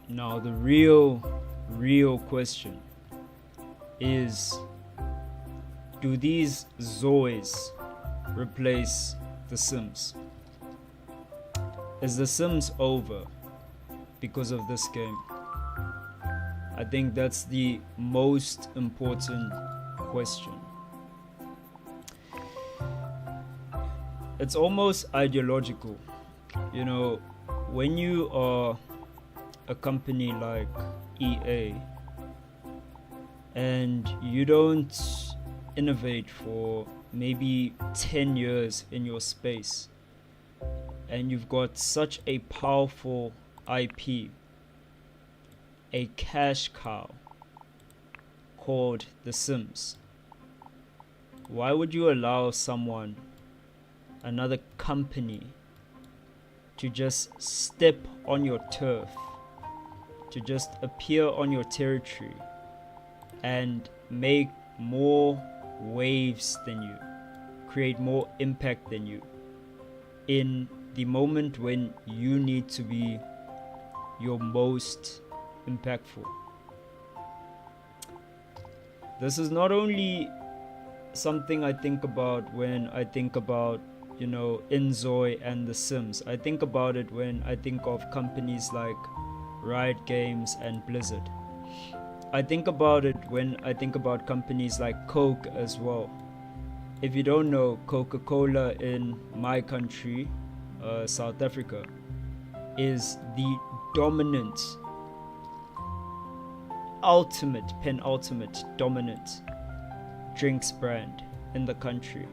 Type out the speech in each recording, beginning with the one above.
Now, the real question is, do these ZOIs replace The Sims? Is The Sims over because of this game? I think that's the most important question. It's almost ideological. You know, when you are a company like EA and you don't innovate for maybe 10 years in your space, and you've got such a powerful IP, a cash cow called The Sims, why would you allow someone, another company, to just step on your turf, to just appear on your territory and make more waves than you, create more impact than you in the moment when you need to be your most impactful? This is not only something I think about when I think about, you know, InZOI and The Sims. I think about it when I think of companies like Riot Games and Blizzard. I think about it when I think about companies like Coke as well. If you don't know, Coca-Cola in my country, South Africa, is the dominant, penultimate dominant drinks brand in the country.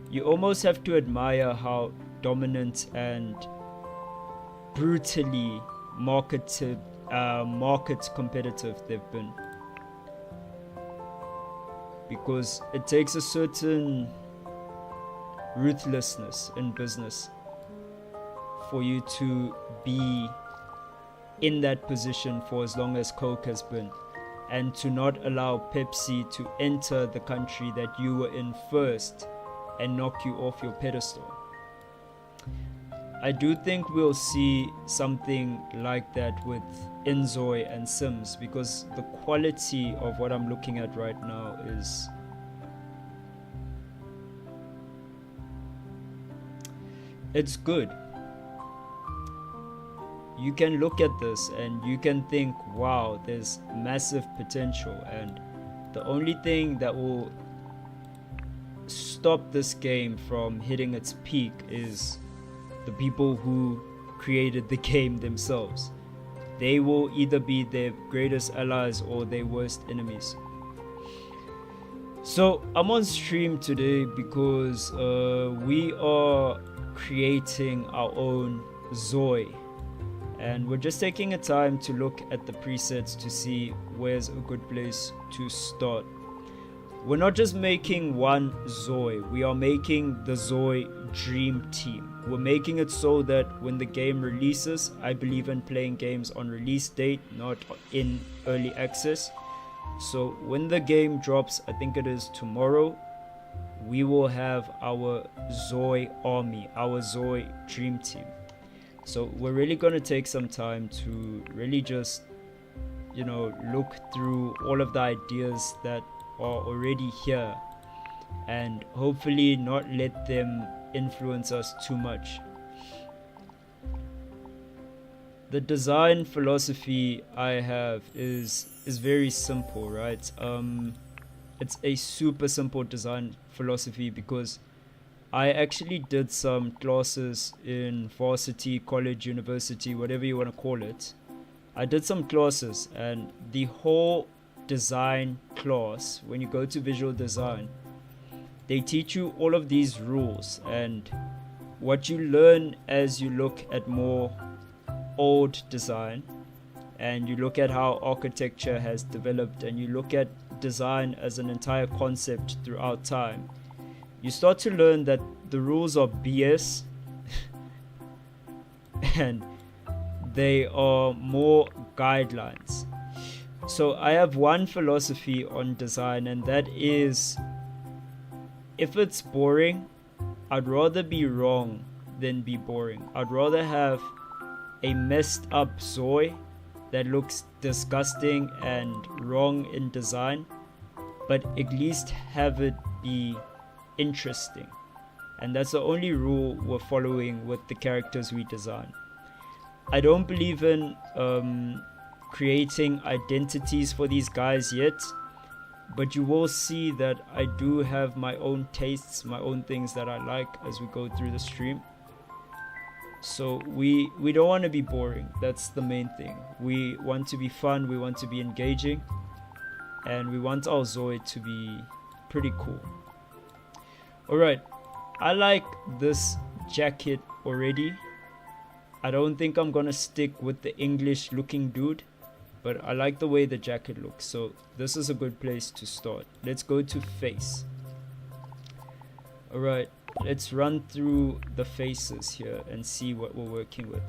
You almost have to admire how dominant and brutally market competitive they've been, because it takes a certain ruthlessness in business for you to be in that position for as long as Coke has been, and to not allow Pepsi to enter the country that you were in first and knock you off your pedestal. I do think we'll see something like that with InZOI and Sims, because the quality of what I'm looking at right now is it's good. You can look at this and you can think, wow, there's massive potential, and the only thing that will stop this game from hitting its peak is the people who created the game themselves. They will either be their greatest allies or their worst enemies. So I'm on stream today because we are creating our own ZOI, and we're just taking a time to look at the presets to see where's a good place to start. We're not just making one ZOI, we are making the ZOI Dream Team. We're making it so that when the game releases, I believe in playing games on release date, not in early access. So when the game drops, I think it is tomorrow, we will have our ZOI army, our ZOI Dream Team. So we're really going to take some time to really just, you know, look through all of the ideas that are already here, and hopefully not let them influence us too much. The design philosophy I have is very simple, right? It's a super simple design philosophy because I actually did some classes in varsity, college, university, whatever you want to call it. I did some classes, and the whole design class, when you go to visual design, they teach you all of these rules, and what you learn as you look at more old design and you look at how architecture has developed and you look at design as an entire concept throughout time, you start to learn that the rules are BS and they are more guidelines. So I have one philosophy on design, and that is, if it's boring, I'd rather be wrong than be boring. I'd rather have a messed up Zoi that looks disgusting and wrong in design, but at least have it be interesting. And that's the only rule we're following with the characters we design. I don't believe in creating identities for these guys yet, but you will see that I do have my own tastes, my own things that I like as we go through the stream. So we don't want to be boring. That's the main thing. We want to be fun, we want to be engaging, and we want our Zoi to be pretty cool. Alright, I like this jacket already. I don't think I'm gonna stick with the English looking dude, but I like the way the jacket looks, so this is a good place to start. Let's go to face. Alright, let's run through the faces here and see what we're working with.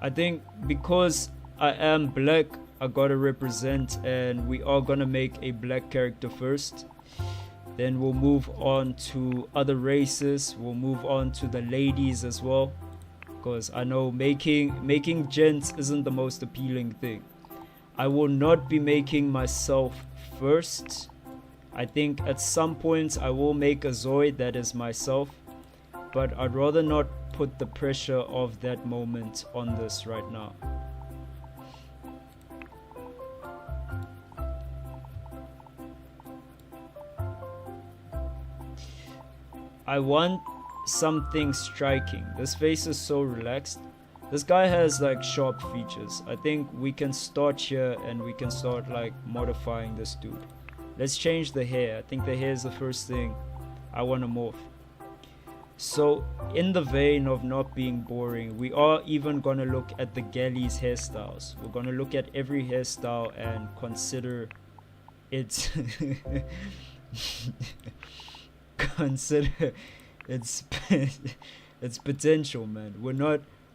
I think because I am black, I gotta represent, and we are gonna make a black character first. Then we'll move on to other races. We'll move on to the ladies as well, because I know making gents isn't the most appealing thing. I will not be making myself first. I think at some points I will make a Zoi that is myself, but I'd rather not put the pressure of that moment on this right now. I want something striking. This face is so relaxed. This guy has like sharp features. I think we can start here and we can start like modifying this dude. Let's change the hair. I think the hair is the first thing I want to morph. So in the vein of not being boring, we are even gonna look at the Galley's hairstyles. We're gonna look at every hairstyle and consider its consider its potential, man.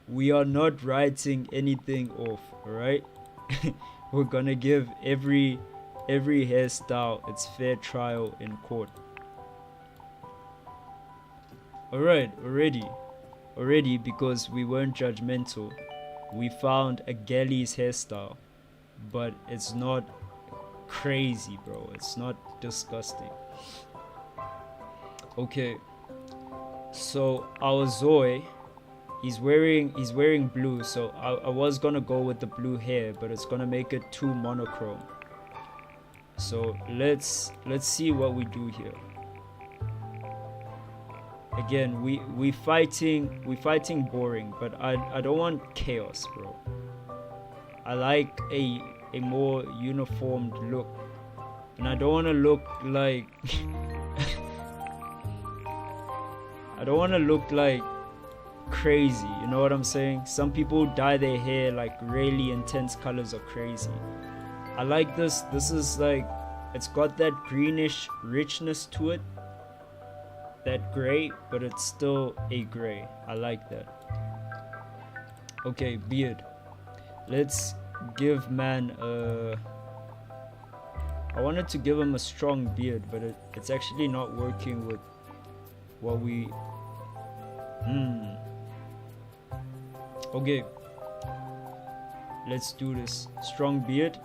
We are not writing anything off, all right? We're gonna give every hairstyle its fair trial in court. All right, already, because we weren't judgmental, we found a Galley's hairstyle, but it's not crazy, bro. It's not disgusting. Okay, so our Zoi, he's wearing blue, so I was gonna go with the blue hair, but it's gonna make it too monochrome. So let's see what we do here. Again, we fighting boring, but I don't want chaos, bro. I like a more uniformed look, and I don't want to look like I don't want to look like crazy, you know what I'm saying? Some people dye their hair like really intense colors are crazy. I like this. This is like, it's got that greenish richness to it, that gray, but it's still a gray. I like that. Okay, beard. Let's give man I wanted to give him a strong beard, but it's actually not working with what we Okay, let's do this. Strong beard,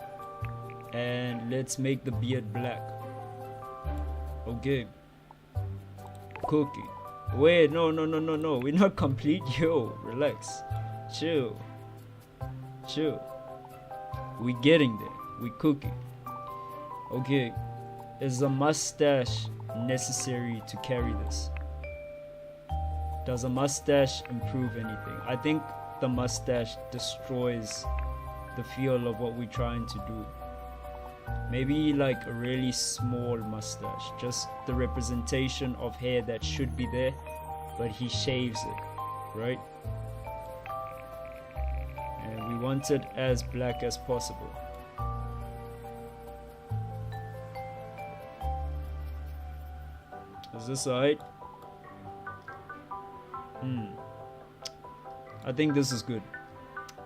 and let's make the beard black. Okay, cookie. Wait, no, we're not complete. Yo, relax, chill. We getting there. We cooking. Okay, is a mustache necessary to carry this? Does a mustache improve anything? I think the mustache destroys the feel of what we're trying to do. Maybe like a really small mustache, just the representation of hair that should be there, but he shaves it, right? And we want it as black as possible. Is this alright? I think this is good.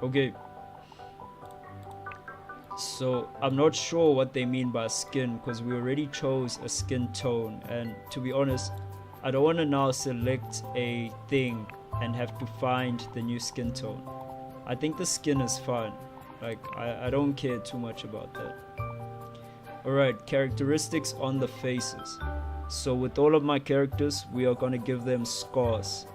Okay. So I'm not sure what they mean by skin, because we already chose a skin tone, and to be honest, I don't want to now select a thing and have to find the new skin tone. I think the skin is fine. Like, I don't care too much about that. Alright, characteristics on the faces. So with all of my characters, we are going to give them scars.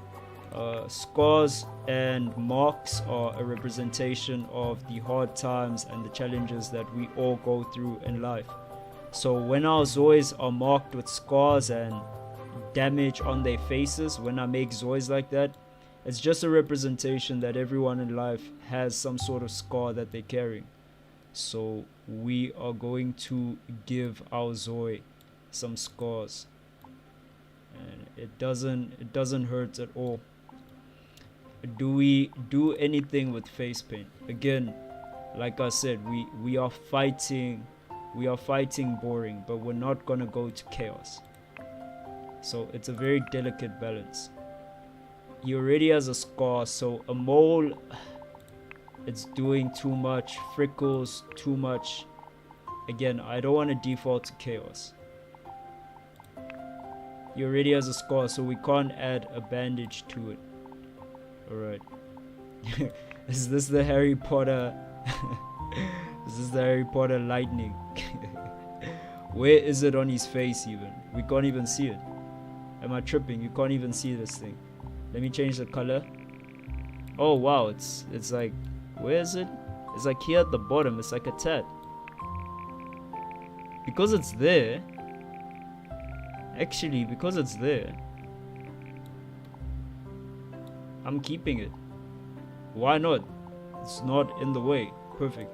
Scars and marks are a representation of the hard times and the challenges that we all go through in life. So when our Zois are marked with scars and damage on their faces, when I make Zois like that, it's just a representation that everyone in life has some sort of scar that they're carrying. So we are going to give our Zoi some scars, and it doesn't hurt at all. Do we do anything with face paint? Again, like I said, we are fighting boring, but we're not gonna go to chaos. So it's a very delicate balance. He already has a scar, so a mole, it's doing too much. Freckles, too much. Again, I don't want to default to chaos. He already has a scar, so we can't add a bandage to it. Alright. Is this the Harry Potter? Is this the Harry Potter lightning? Where is it on his face even? We can't even see it. Am I tripping? You can't even see this thing. Let me change the color. Oh wow, it's like, where is it? It's like here at the bottom. It's like a tat. Because it's there. Actually, because it's there, I'm keeping it. Why not? It's not in the way. Perfect.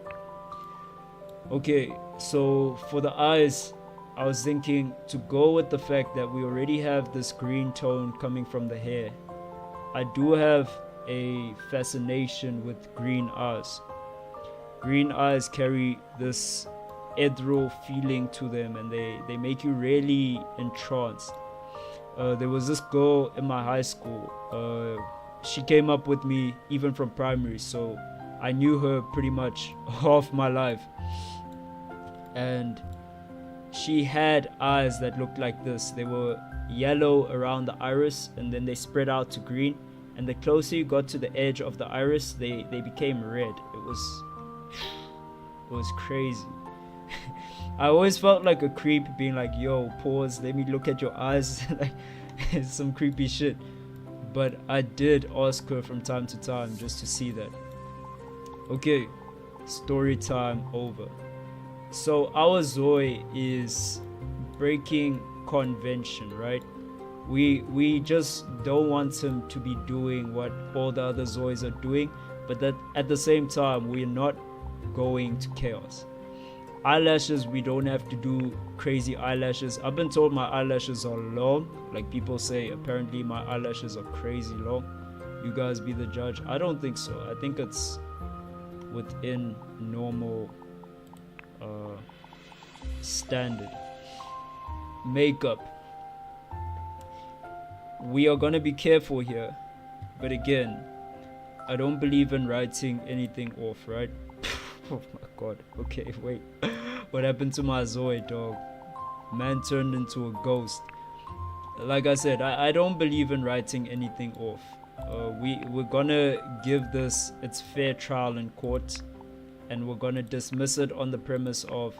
Okay, so for the eyes, I was thinking to go with the fact that we already have this green tone coming from the hair. I do have a fascination with green eyes. Green eyes carry this ethereal feeling to them, and they make you really entranced. There was this girl in my high school. She came up with me even from primary, so I knew her pretty much half my life. And she had eyes that looked like this. They were yellow around the iris, and then they spread out to green, and the closer you got to the edge of the iris, they became red. It was crazy. I always felt like a creep being like, yo, pause, let me look at your eyes. Like, it's some creepy shit. But I did ask her from time to time just to see that. Okay, story time over. So our Zoi is breaking convention, right? We just don't want him to be doing what all the other Zois are doing, but that at the same time we're not going to chaos. Eyelashes, we don't have to do crazy eyelashes. I've been told my eyelashes are long. Like, people say apparently my eyelashes are crazy long. You guys be the judge. I don't think so. I think it's within normal standard. Makeup, we are gonna be careful here, but again, I don't believe in writing anything off, right? Oh my god. Okay, wait. What happened to my Zoe, dog? Man turned into a ghost. Like I said, I don't believe in writing anything off. We're gonna give this its fair trial in court, and we're gonna dismiss it on the premise of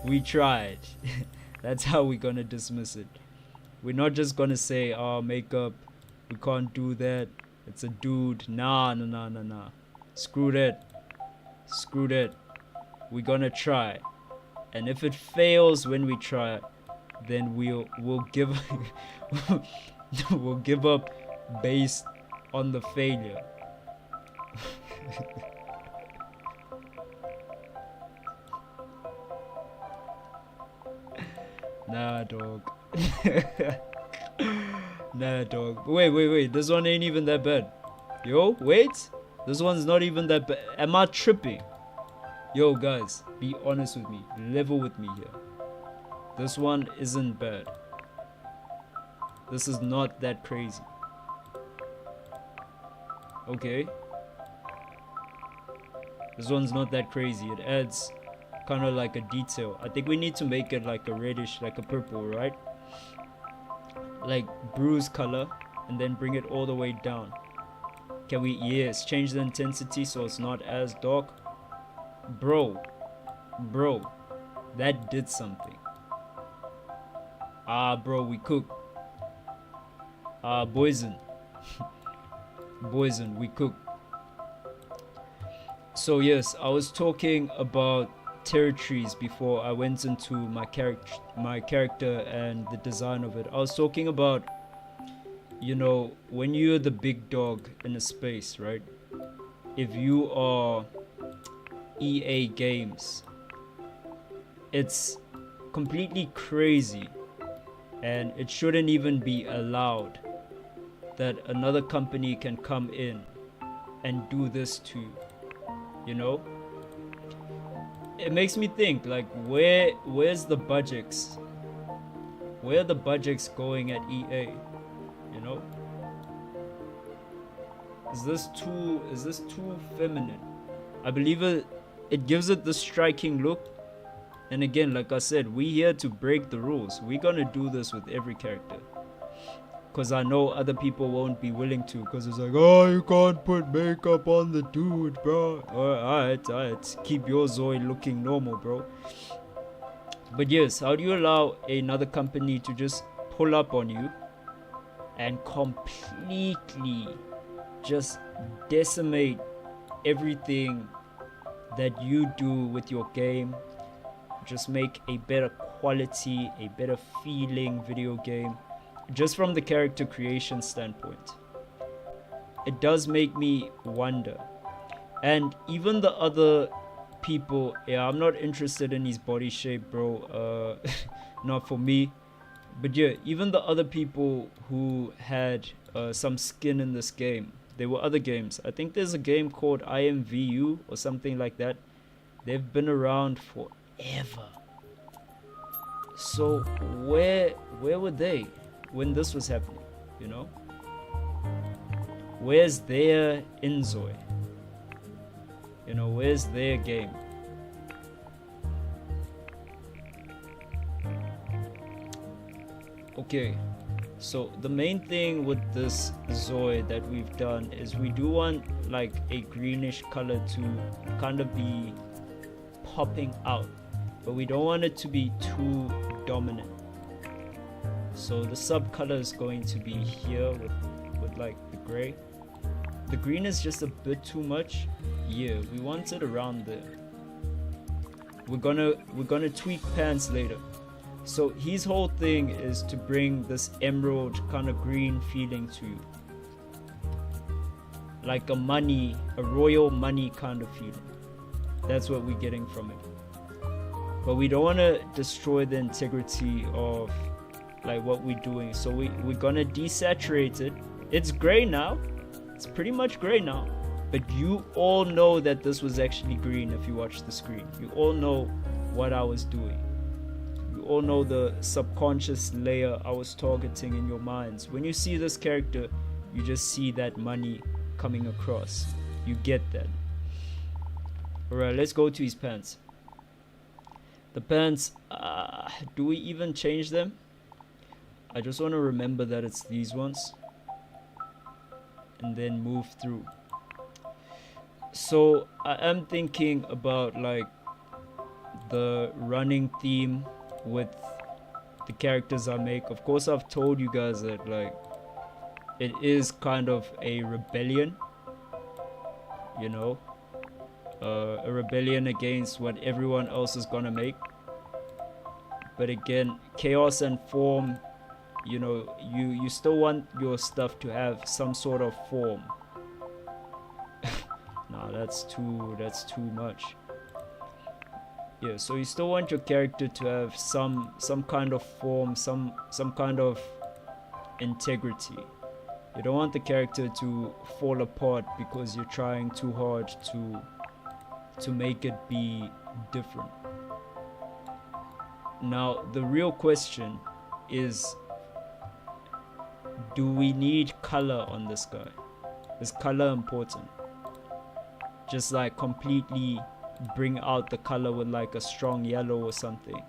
we tried. That's how we're gonna dismiss it. We're not just gonna say, oh, makeup, we can't do that, it's a dude. Nah. Screw that. We're gonna try, and if it fails when we try, then we'll give we'll give up based on the failure. Nah, dog. Nah, dog. Wait. This one ain't even that bad. Yo, wait. This one's not even that bad. Am I tripping? Yo, guys, be honest with me. Level with me here. This one isn't bad. This is not that crazy. Okay. This one's not that crazy. It adds kind of like a detail. I think we need to make it like a reddish, like a purple, right? like bruise color and then bring it all the way down. Can we? Yes, change the intensity so it's not as dark. Bro, that did something. Bro, we cook. Boysen. Boysen, we cook. So yes, I was talking about territories before I went into my character and the design of it. I was talking about, you know, when you're the big dog in a space, right? If you are EA Games, it's completely crazy, and it shouldn't even be allowed that another company can come in and do this to you, you know? It makes me think, like, where's the budgets? Where are the budgets going at EA? You know? Is this too feminine? I believe it gives it the striking look. And again, like I said, we here to break the rules. We're gonna do this with every character. Cause I know other people won't be willing to, cause it's like, oh, you can't put makeup on the dude, bro. Alright, keep your Zoe looking normal, bro. But yes, how do you allow another company to just pull up on you and completely just decimate everything that you do with your game? Just make a better quality, a better feeling video game, just from the character creation standpoint. It does make me wonder. And even the other people, yeah, I'm not interested in his body shape, bro. Not for me. But yeah, even the other people who had some skin in this game, there were other games. I think there's a game called IMVU or something like that. They've been around forever. So where were they when this was happening, you know? Where's their InZOI? You know, where's their game? Okay, so the main thing with this Zoe that we've done is we do want like a greenish color to kind of be popping out, but we don't want it to be too dominant. So the sub color is going to be here with like the gray. The green is just a bit too much. Yeah, we want it around there. We're gonna tweak pants later. So his whole thing is to bring this emerald kind of green feeling to you, like a royal money kind of feeling. That's what we're getting from it. But we don't want to destroy the integrity of like what we're doing. So we're gonna desaturate it. It's gray now. It's pretty much gray now. But you all know that this was actually green if you watch the screen. You all know what I was doing. You all know the subconscious layer I was targeting in your minds. When you see this character, you just see that money coming across. You get that. Alright, let's go to his pants. The pants, do we even change them? I just want to remember that it's these ones. And then move through. So I am thinking about like the running theme with the characters I make. Of course, I've told you guys that like it is kind of a rebellion, you know, a rebellion against what everyone else is gonna make. But again, chaos and form, you know, you still want your stuff to have some sort of form. Nah, that's too much. Yeah, so you still want your character to have some kind of form, some kind of integrity. You don't want the character to fall apart because you're trying too hard to make it be different. Now, the real question is, do we need color on this guy? Is color important? Just like completely bring out the color with like a strong yellow or something.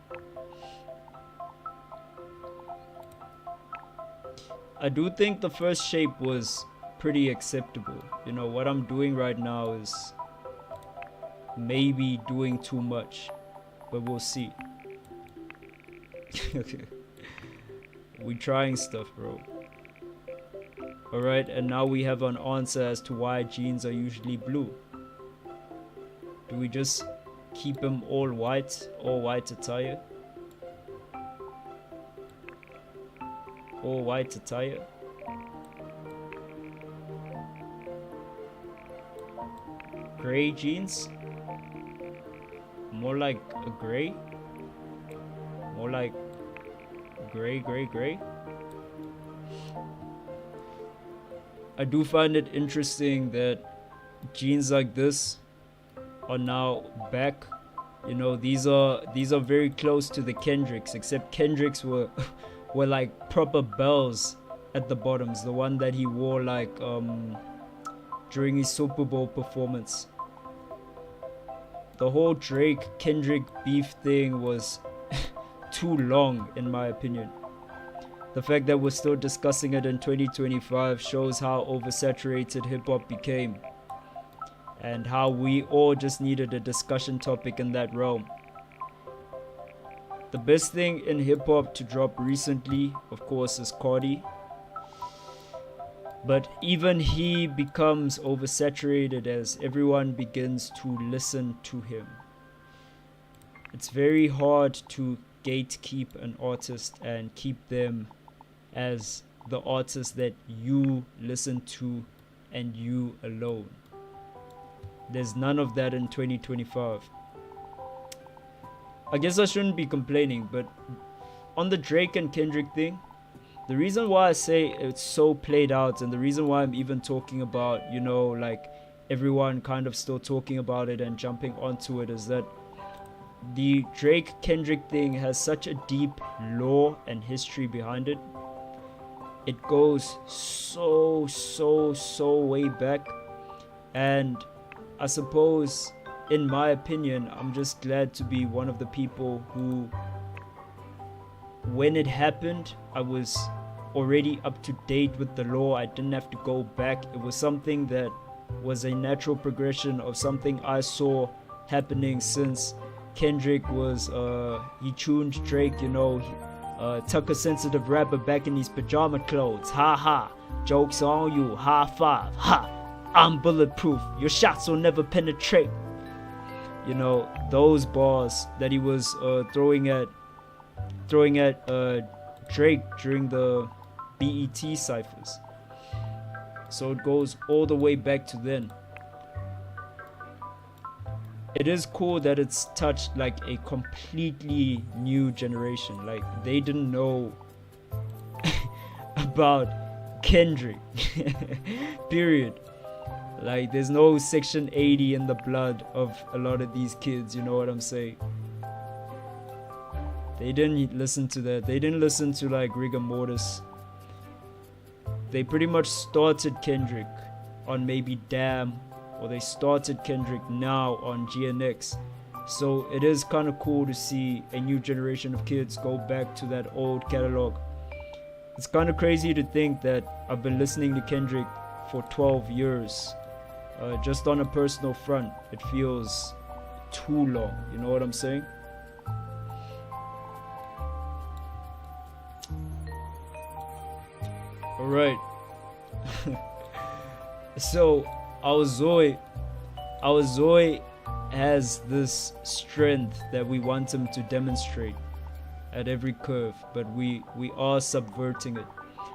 I do think the first shape was pretty acceptable. You know, what I'm doing right now is maybe doing too much, but we'll see. We trying stuff, bro. Alright, and now we have an answer as to why jeans are usually blue. Do we just keep them all white attire? All white attire? Gray jeans? More like a gray? More like gray? I do find it interesting that jeans like this are now back. You know, these are very close to the Kendricks, except Kendricks were were like proper bells at the bottoms, the one that he wore like during his Super Bowl performance. The whole Drake Kendrick beef thing was too long, in my opinion. The fact that we're still discussing it in 2025 shows how oversaturated hip-hop became, and how we all just needed a discussion topic in that realm. The best thing in hip-hop to drop recently, of course, is Cardi. But even he becomes oversaturated as everyone begins to listen to him. It's very hard to gatekeep an artist and keep them as the artist that you listen to and you alone. There's none of that in 2025. I guess I shouldn't be complaining, but on the Drake and Kendrick thing, the reason why I say it's so played out, and the reason why I'm even talking about, you know, like everyone kind of still talking about it and jumping onto it, is that the Drake Kendrick thing has such a deep lore and history behind it. It goes so way back, and I suppose, in my opinion, I'm just glad to be one of the people who, when it happened, I was already up to date with the law. I didn't have to go back. It was something that was a natural progression of something I saw happening since Kendrick was, he tuned Drake, you know, tuck a sensitive rapper back in his pajama clothes. Ha ha, joke's on you, high five, ha, I'm bulletproof, your shots will never penetrate. You know, those bars that he was throwing at Drake during the BET ciphers. So it goes all the way back to then. It is cool that it's touched like a completely new generation. Like, they didn't know about Kendrick. Period. Like, there's no Section 80 in the blood of a lot of these kids, you know what I'm saying? They didn't listen to that. They didn't listen to like Rigor Mortis. They pretty much started Kendrick on maybe Damn, or they started Kendrick now on GNX. So it is kind of cool to see a new generation of kids go back to that old catalog. It's kind of crazy to think that I've been listening to Kendrick for 12 years. Just on a personal front, it feels too long, you know what I'm saying? Alright. So our ZOI has this strength that we want him to demonstrate at every curve, but we are subverting it.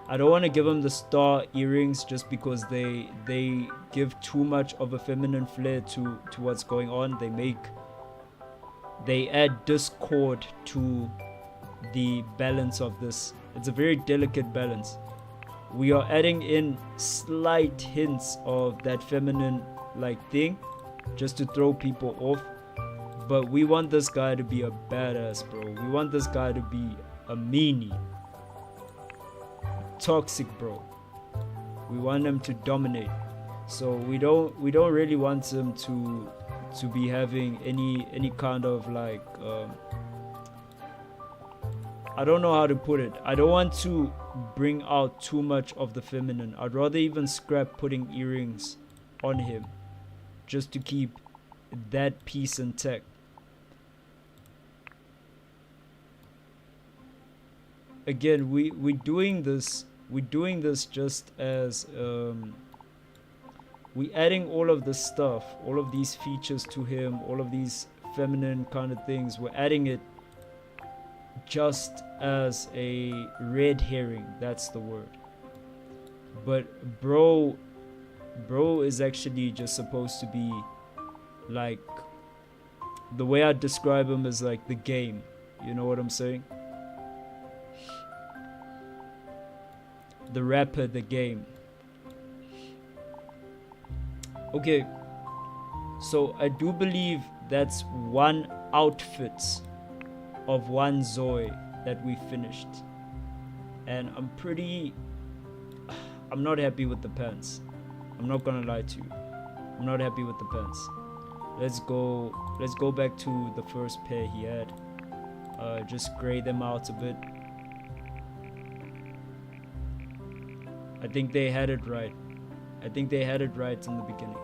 I don't want to give him the star earrings just because they give too much of a feminine flair to what's going on. They add discord to the balance of this. It's a very delicate balance. We are adding in slight hints of that feminine like thing just to throw people off, but we want this guy to be a badass, bro. We want this guy to be a meanie, toxic, bro. We want him to dominate. So we don't really want him to be having any kind of like I don't know how to put it. I don't want to bring out too much of the feminine. I'd rather even scrap putting earrings on him just to keep that piece intact. Again, we're doing this just as we're adding all of this stuff, all of these features to him, all of these feminine kind of things. We're adding it just as a red herring, that's the word. But bro is actually just supposed to be like, the way I describe him is like the game. You know what I'm saying? The rapper, the game. Okay, so I do believe that's one outfit of one ZOI that we finished, and I'm not happy with the pants. I'm not gonna lie to you, I'm not happy with the pants. Let's go back to the first pair he had. Just gray them out a bit. I think they had it right. I think they had it right in the beginning.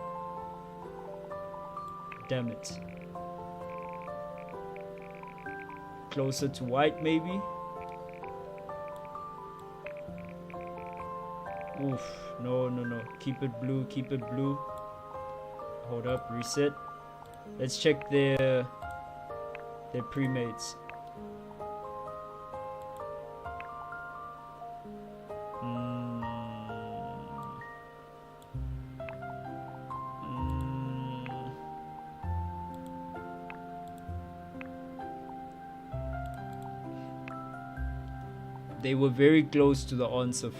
Damn it. Closer to white, maybe? Oof. No. Keep it blue, keep it blue. Hold up, reset. Let's check their pre-mates. They were very close to the answer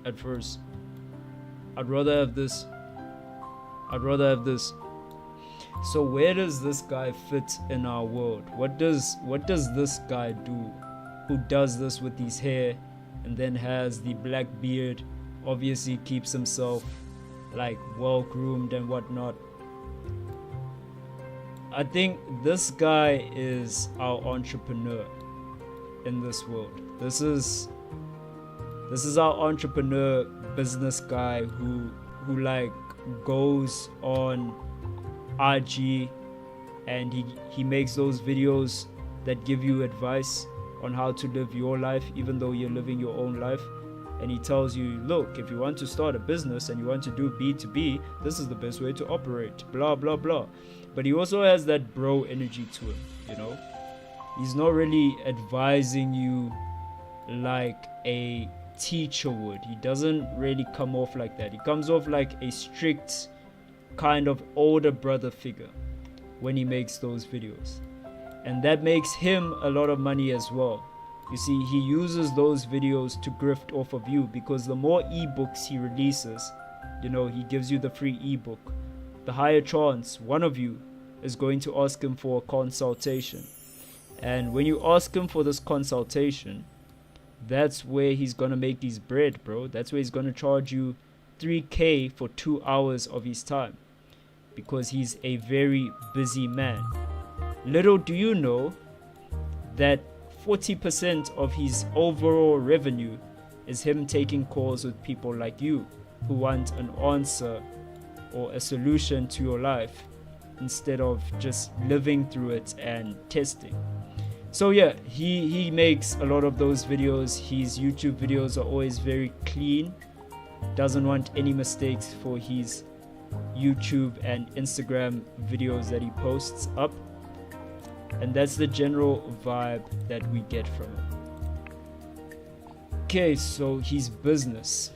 at first. I'd rather have this. So where does this guy fit in our world? What does this guy do? Who does this with his hair and then has the black beard? Obviously keeps himself like well groomed and whatnot. I think this guy is our entrepreneur in this world. This is our entrepreneur business guy who like goes on IG and he makes those videos that give you advice on how to live your life even though you're living your own life. And he tells you, look, if you want to start a business and you want to do B2B, this is the best way to operate, blah blah blah. But he also has that bro energy to him, you know. He's not really advising you like a teacher would. He doesn't really come off like that. He comes off like a strict kind of older brother figure when he makes those videos, and that makes him a lot of money as well. You see, he uses those videos to grift off of you, because the more ebooks he releases, you know, he gives you the free ebook, the higher chance one of you is going to ask him for a consultation. And when you ask him for this consultation, that's where he's gonna make his bread, bro. That's where he's gonna charge you 3K for 2 hours of his time, because he's a very busy man. Little do you know that 40% of his overall revenue is him taking calls with people like you who want an answer or a solution to your life instead of just living through it and testing. So yeah, he makes a lot of those videos. His YouTube videos are always very clean, doesn't want any mistakes for his YouTube and Instagram videos that he posts up, and that's the general vibe that we get from him. Okay, so his business.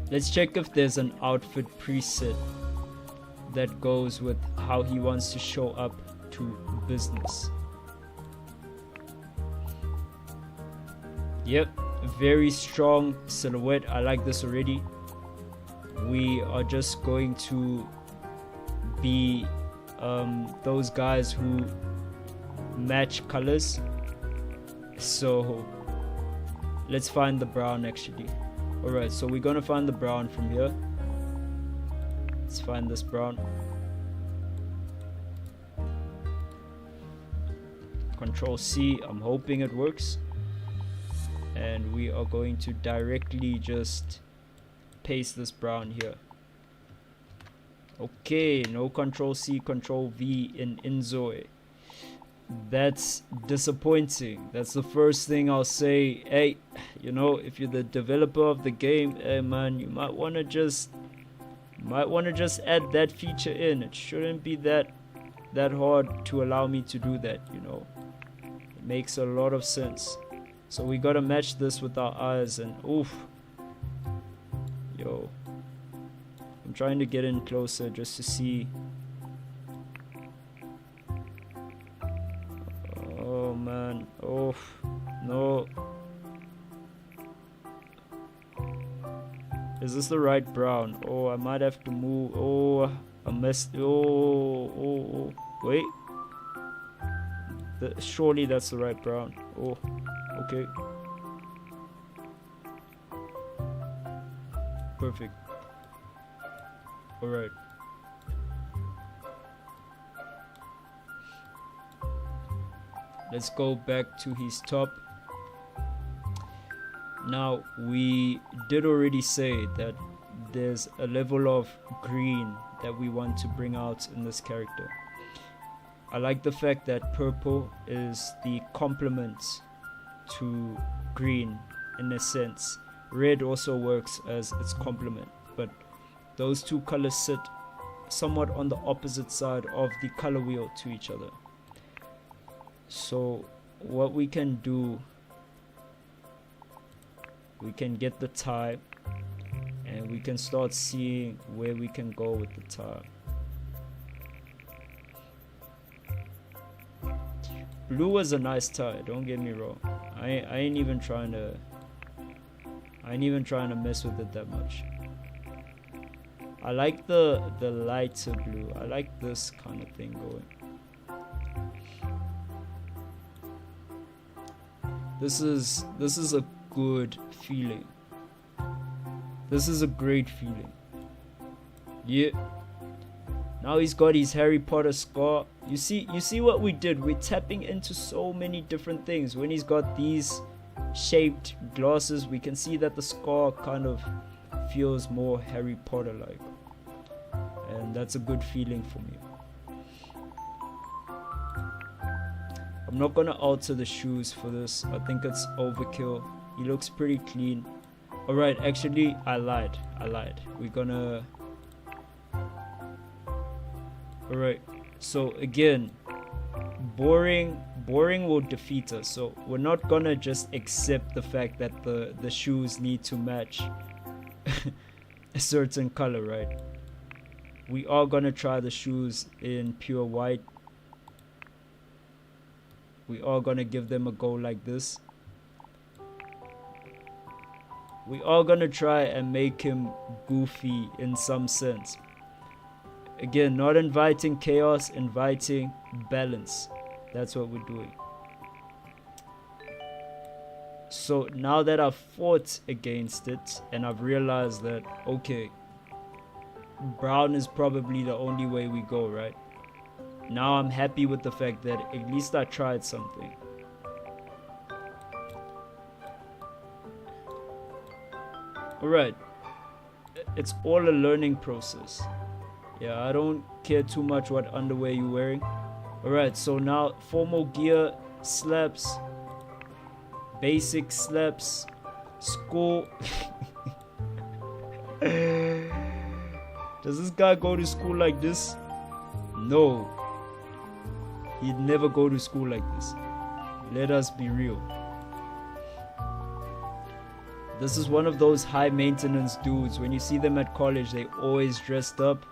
Let's check if there's an outfit preset that goes with how he wants to show up to business. Yep, very strong silhouette. I like this already. We are just going to be those guys who match colors. So let's find the brown actually. Alright, so we're gonna find the brown from here. Let's find this brown. Control C. I'm hoping it works. and we are going to directly just paste this brown here. Okay, no control C, control V in InZOI. That's disappointing. That's the first thing I'll say. Hey, you know, if you're the developer of the game, hey man, you might want to just add that feature in. It shouldn't be that hard to allow me to do that, you know. It makes a lot of sense. So we gotta match this with our eyes, and oof, yo, I'm trying to get in closer just to see. Oh man, oh no. Is this the right brown? Oh, I might have to move. Oh, I messed. Oh, wait. Surely that's the right brown. Oh, okay. Perfect. Alright. Let's go back to his top. Now, we did already say that there's a level of green that we want to bring out in this character. I like the fact that purple is the complement to green in a sense. Red also works as its complement, but those two colors sit somewhat on the opposite side of the color wheel to each other. So what we can do, we can get the tie and we can start seeing where we can go with the tie. Blue was a nice tie, don't get me wrong. I ain't even trying to mess with it that much. I like the lighter blue. I like this kind of thing going. This is a good feeling. This is a great feeling. Yeah. Now he's got his Harry Potter scar. You see what we did? We're tapping into so many different things. When he's got these shaped glasses, we can see that the scar kind of feels more Harry Potter like. And that's a good feeling for me. I'm not gonna alter the shoes for this. I think it's overkill. He looks pretty clean. Alright, actually I lied. We're gonna... Alright, so again, boring will defeat us. So we're not gonna just accept the fact that the shoes need to match a certain color, right? We are gonna try the shoes in pure white. We are gonna give them a go like this. We are gonna try and make him goofy in some sense. Again, not inviting chaos, inviting balance. That's what we're doing. So now that I've fought against it and I've realized that, okay, brown is probably the only way we go, right? Now I'm happy with the fact that at least I tried something. Alright, it's all a learning process. Yeah, I don't care too much what underwear you're wearing. Alright, so now formal gear, slaps, basic slaps, school. Does this guy go to school like this? No. He'd never go to school like this. Let us be real. This is one of those high maintenance dudes. When you see them at college, they always dressed up.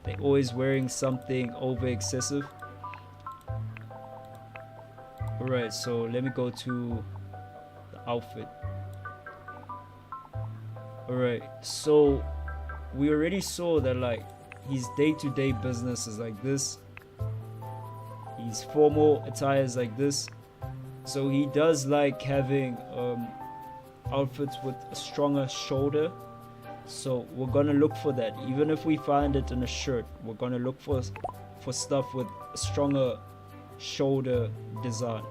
They always wearing something over excessive. Alright, so let me go to the outfit. Alright, so we already saw that like his day-to-day business is like this. His formal attire is like this. So he does like having outfits with a stronger shoulder. So we're gonna look for that. Even if we find it in a shirt, we're gonna look for stuff with a stronger shoulder design.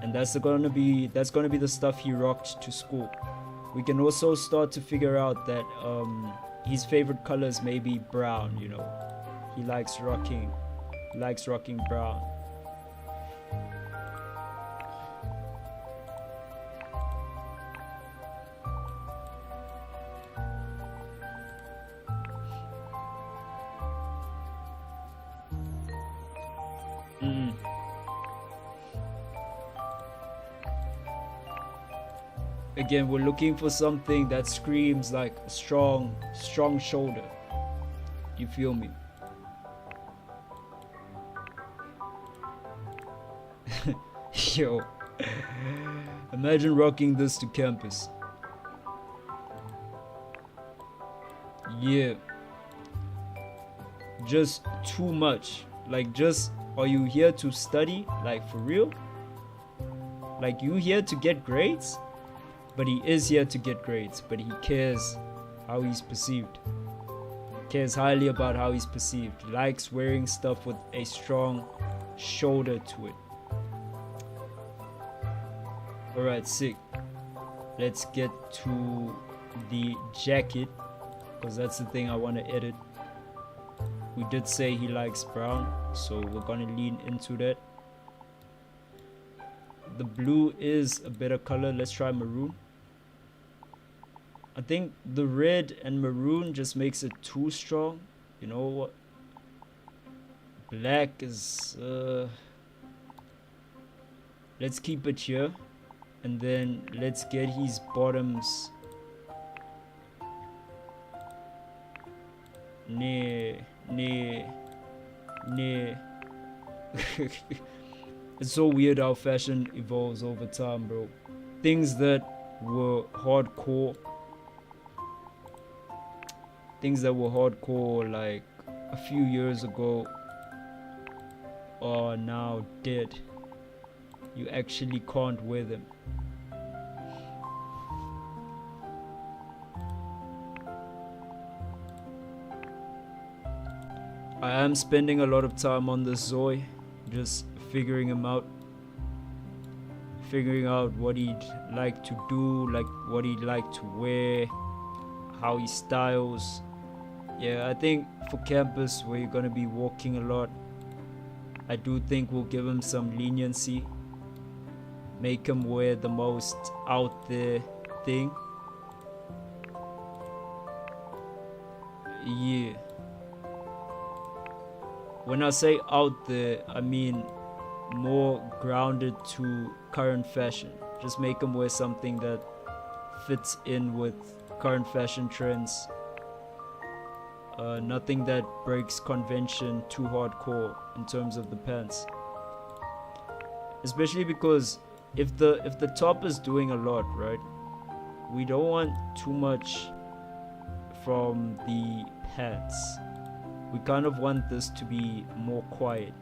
and that's gonna be the stuff he rocked to school. We can also start to figure out that his favorite colors may be brown. You know, he likes rocking brown. Again, we're looking for something that screams like a strong shoulder. You feel me? Yo, imagine rocking this to campus. Yeah, just too much. Like, just, are you here to study? Like, for real? Like, you here to get grades? But he is here to get grades, but he cares how he's perceived. Cares highly about how he's perceived. Likes wearing stuff with a strong shoulder to it. Alright, sick. Let's get to the jacket, because that's the thing I want to edit. We did say he likes brown, so we're gonna lean into that. The blue is a better color. Let's try maroon. I think the red and maroon just makes it too strong. You know what? Black is let's keep it here, and then let's get his bottoms near. It's so weird how fashion evolves over time, bro. Things that were hardcore like a few years ago are now dead. You actually can't wear them. I am spending a lot of time on the ZOI, just figuring him out. Figuring out what he'd like to do, like what he'd like to wear, how he styles. Yeah, I think for campus where you're gonna be walking a lot, I do think we'll give him some leniency. Make him wear the most out there thing. Yeah. When I say out there, I mean more grounded to current fashion. Just make him wear something that fits in with current fashion trends. Nothing that breaks convention too hardcore in terms of the pants. Especially because if the top is doing a lot, right? We don't want too much from the pants. We kind of want this to be more quiet.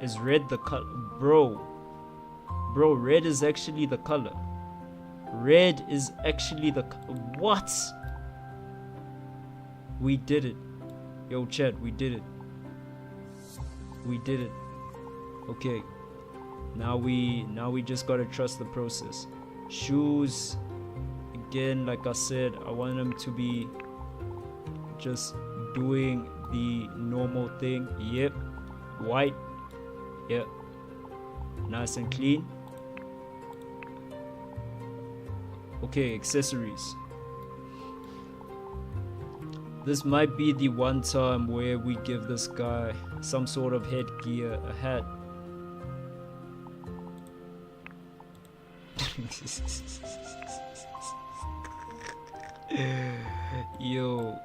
Is red the color? Bro, red is actually the color. Red is actually the what? We did it. Yo, chat, we did it. We did it. Okay. Now we just gotta trust the process. Shoes, again, like I said, I want them to be just doing the normal thing. Yep. White. Yep. Nice and clean. Okay, accessories. This might be the one time where we give this guy some sort of headgear, a hat. Yo.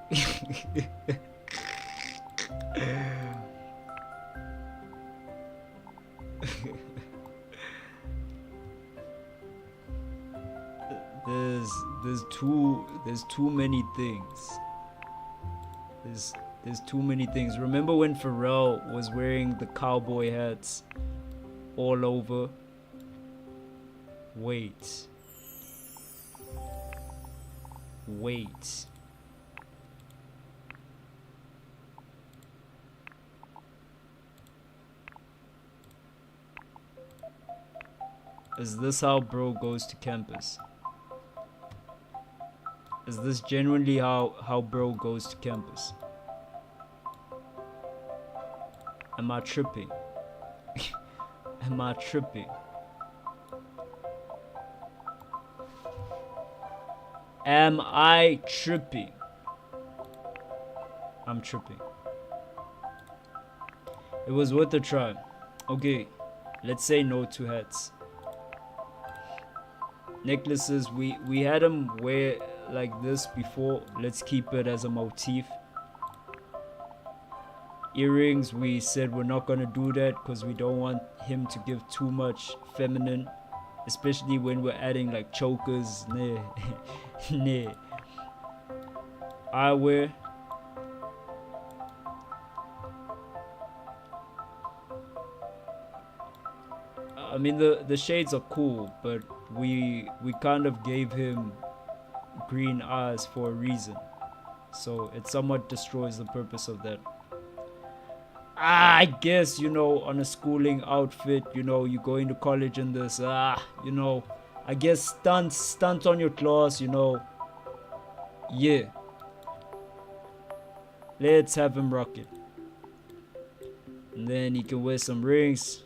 There's too many things. There's too many things. Remember when Pharrell was wearing the cowboy hats all over? Wait. Is this how bro goes to campus? Is this genuinely how bro goes to campus? Am I tripping? Am I tripping? Am I tripping? I'm tripping. It was worth a try. Okay, let's say no to hats. Necklaces, we had them wear like this before. Let's keep it as a motif. Earrings, we said we're not gonna do that because we don't want him to give too much feminine, especially when we're adding like chokers. Nah. Nah. Eyewear. I mean the shades are cool, but we kind of gave him green eyes for a reason, so it somewhat destroys the purpose of that. I guess, you know, on a schooling outfit, you know, you go into college in this, you know, I guess stunt on your class, you know. Yeah, let's have him rock it, and then he can wear some rings.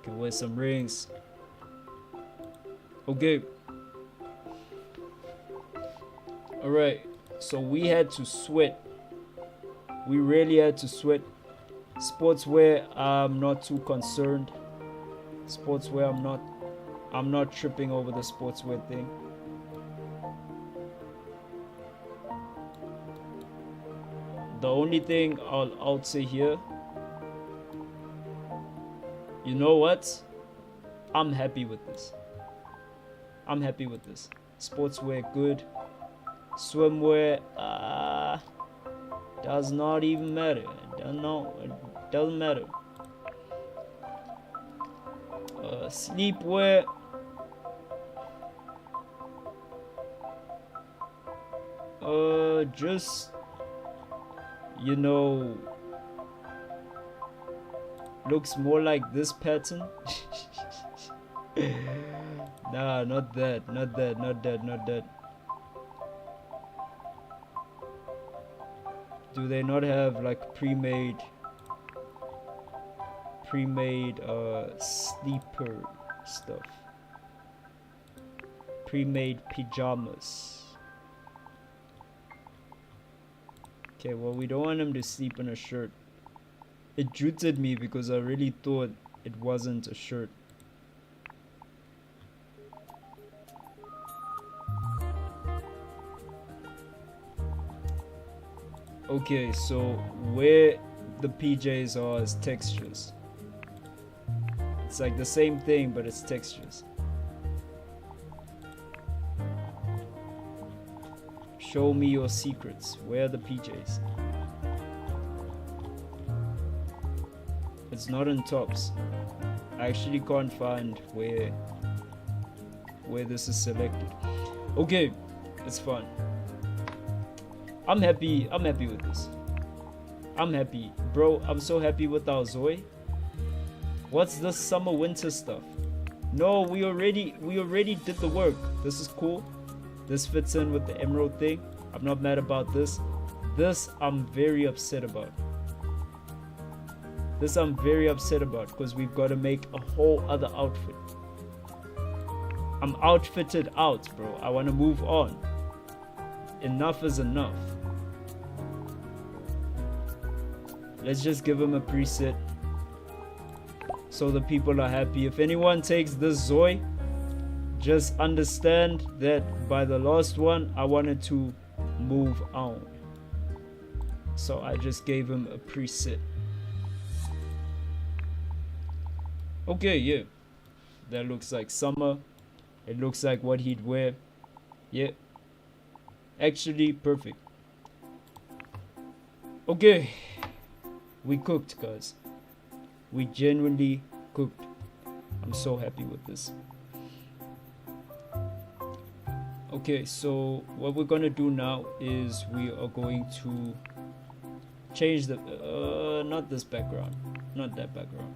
Can wear some rings. Okay. Alright. So we had to sweat. We really had to sweat. Sportswear, I'm not too concerned. Sportswear, I'm not tripping over the sportswear thing. The only thing I'll say here, you know what? I'm happy with this. I'm happy with this. Sportswear, good. Swimwear, does not even matter. It doesn't matter. Sleepwear, just, you know, looks more like this pattern. Nah, not that. Do they not have like pre-made sleeper stuff? Pre-made pajamas. Okay, well, we don't want him to sleep in a shirt. It jooted me because I really thought it wasn't a shirt. Okay, so where the PJs are is textures. It's like the same thing, but it's textures. Show me your secrets. Where are the PJs? It's not in tops. I actually can't find where this is selected. Okay, it's fine. I'm happy with this. I'm happy. Bro, I'm so happy with our Zoe. What's this summer winter stuff? No, we already did the work. This is cool. This fits in with the emerald thing. I'm not mad about this. This I'm very upset about. Because we've got to make a whole other outfit. I'm outfitted out, bro. I want to move on. Enough is enough. Let's just give him a preset so the people are happy. If anyone takes this Zoe, just understand that by the last one I wanted to move on, so I just gave him a preset. Okay, yeah, that looks like summer. It looks like what he'd wear. Yeah, actually perfect. Okay, we cooked, guys. We genuinely cooked. I'm so happy with this. Okay, so what we're gonna do now is we are going to change the not this background, not that background.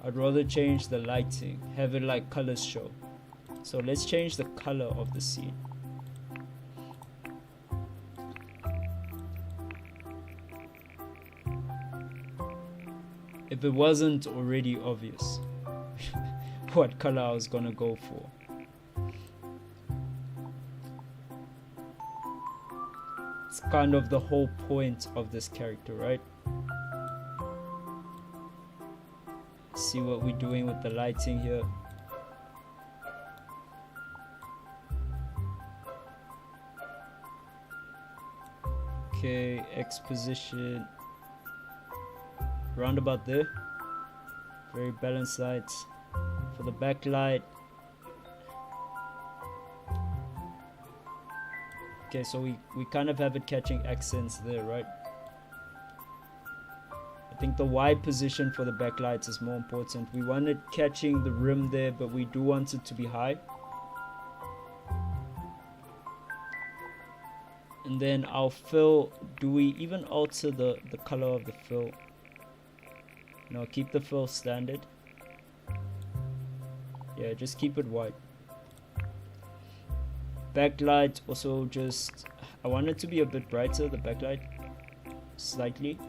I'd rather change the lighting, have it like colors show. So let's change the color of the scene. If it wasn't already obvious what color I was gonna go for. It's kind of the whole point of this character, right? See what we're doing with the lighting here. Okay, X position. Round about there. Very balanced lights. For the backlight. Okay, so we kind of have it catching accents there, right? I think the Y position for the backlights is more important. We want it catching the rim there, but we do want it to be high. And then our fill, do we even alter the color of the fill? No, keep the fill standard. Yeah, just keep it white. Backlight also just, I want it to be a bit brighter, the backlight, slightly.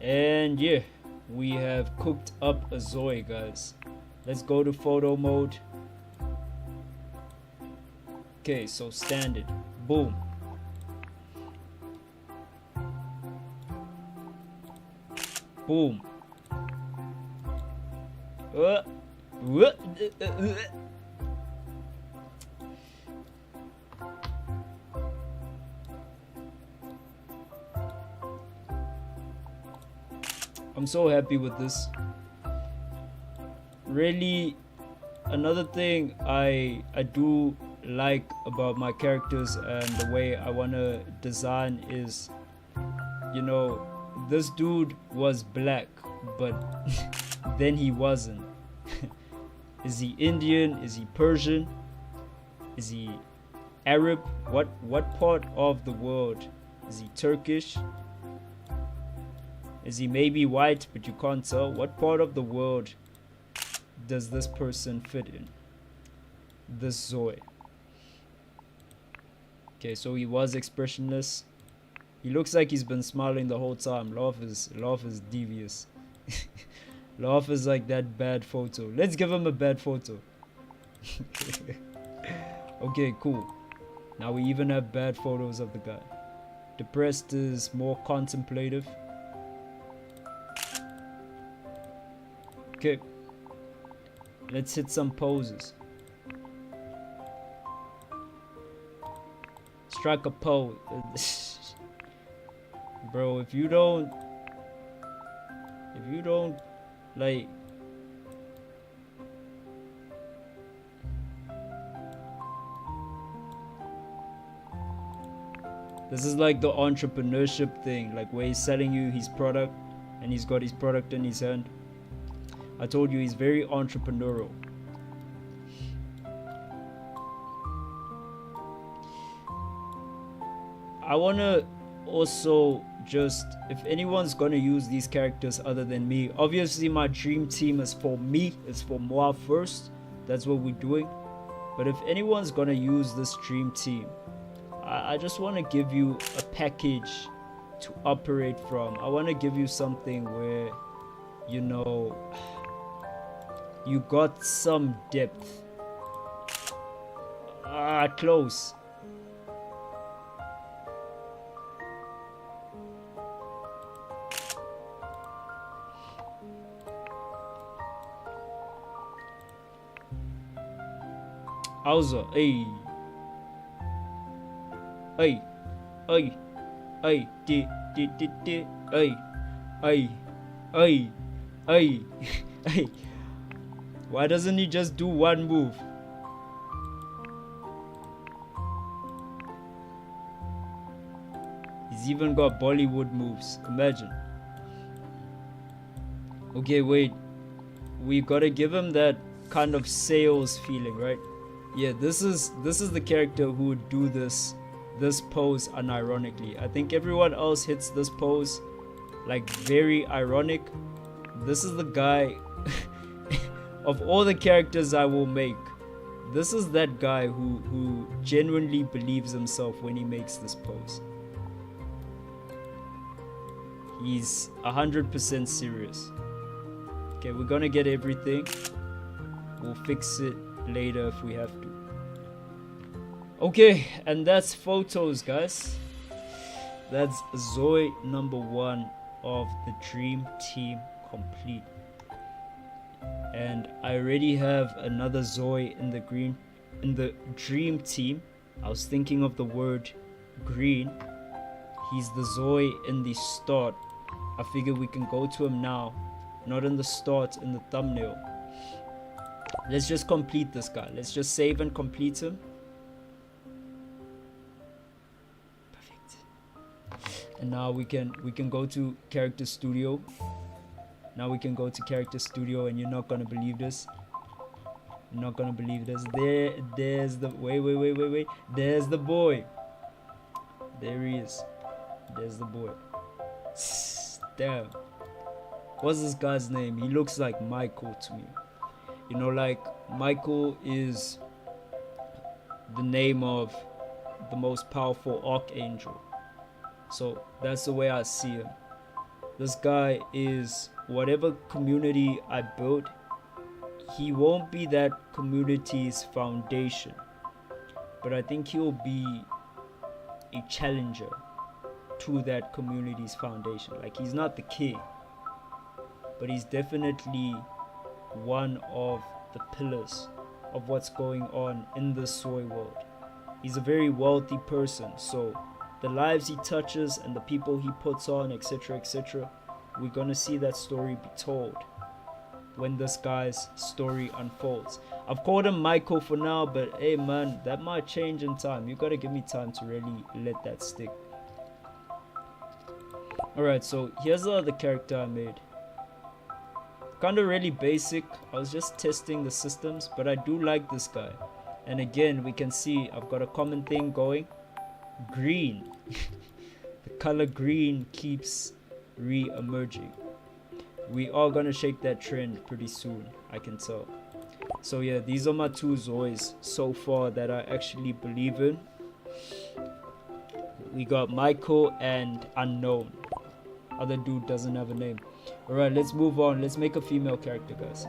And yeah, we have cooked up a ZOI, guys. Let's go to photo mode. Okay, so standard, boom. Boom. I'm so happy with this. Really, another thing I do like about my characters and the way I want to design is, you know, this dude was black, but then he wasn't. Is he Indian? Is he Persian? Is he Arab? What part of the world? Is he Turkish? Is he maybe white, but you can't tell? What part of the world does this person fit in? This ZOI. Okay, so he was expressionless. He looks like he's been smiling the whole time. Laugh is devious. Laugh is like that bad photo. Let's give him a bad photo. Okay, cool. Now we even have bad photos of the guy. Depressed is more contemplative. Okay. Let's hit some poses. Strike a pose. Bro, if you don't like, this is like the entrepreneurship thing, like where he's selling you his product and he's got his product in his hand. I told you he's very entrepreneurial. I wanna also just, if anyone's gonna use these characters other than me, obviously my dream team is for me, it's for Moa first, that's what we're doing. But if anyone's gonna use this dream team, I just want to give you a package to operate from. I want to give you something where, you know, you got some depth. Close. Also, hey, hey, hey, hey, hey, hey, hey, hey, hey. Why doesn't he just do one move? He's even got Bollywood moves. Imagine. Okay, wait. We gotta give him that kind of sales feeling, right? Yeah, this is the character who would do this pose unironically. I think everyone else hits this pose like very ironic, This is the guy of all the characters I will make. This is that guy who genuinely believes himself when he makes this pose. He's 100% serious. Okay, we're gonna get everything. We'll fix it later if we have to. Okay, and that's photos, guys. That's ZOI number 1 of the Dream Team complete. And I already have another ZOI in the Dream Team. I was thinking of the word green. He's the ZOI in the start. I figure we can go to him now, not in the start, in the thumbnail. Let's just complete this guy. Let's just save and complete him. Perfect. And now we can go to Character Studio. Now we can go to Character Studio, and you're not gonna believe this. You're not gonna believe this. There's the wait. There's the boy. There he is. There's the boy. Damn. What's this guy's name? He looks like Michael to me. You know, like Michael is the name of the most powerful archangel. So that's the way I see him. This guy is whatever community I build, he won't be that community's foundation, but I think he'll be a challenger to that community's foundation. Like, he's not the king, but he's definitely one of the pillars of what's going on in the soy world. He's a very wealthy person, so the lives he touches and the people he puts on, etc., etc., we're gonna see that story be told when this guy's story unfolds. I've called him Michael for now, but hey man, that might change in time. You gotta give me time to really let that stick. Alright, so here's the other character I made. Kinda really basic. I was just testing the systems, but I do like this guy. And again, we can see I've got a common thing going. Green. The color green keeps re-emerging. We are gonna shake that trend pretty soon, I can tell. So yeah, these are my 2 ZOIs so far that I actually believe in. We got Michael and Unknown. Other dude doesn't have a name. Alright, let's move on. Let's make a female character, guys.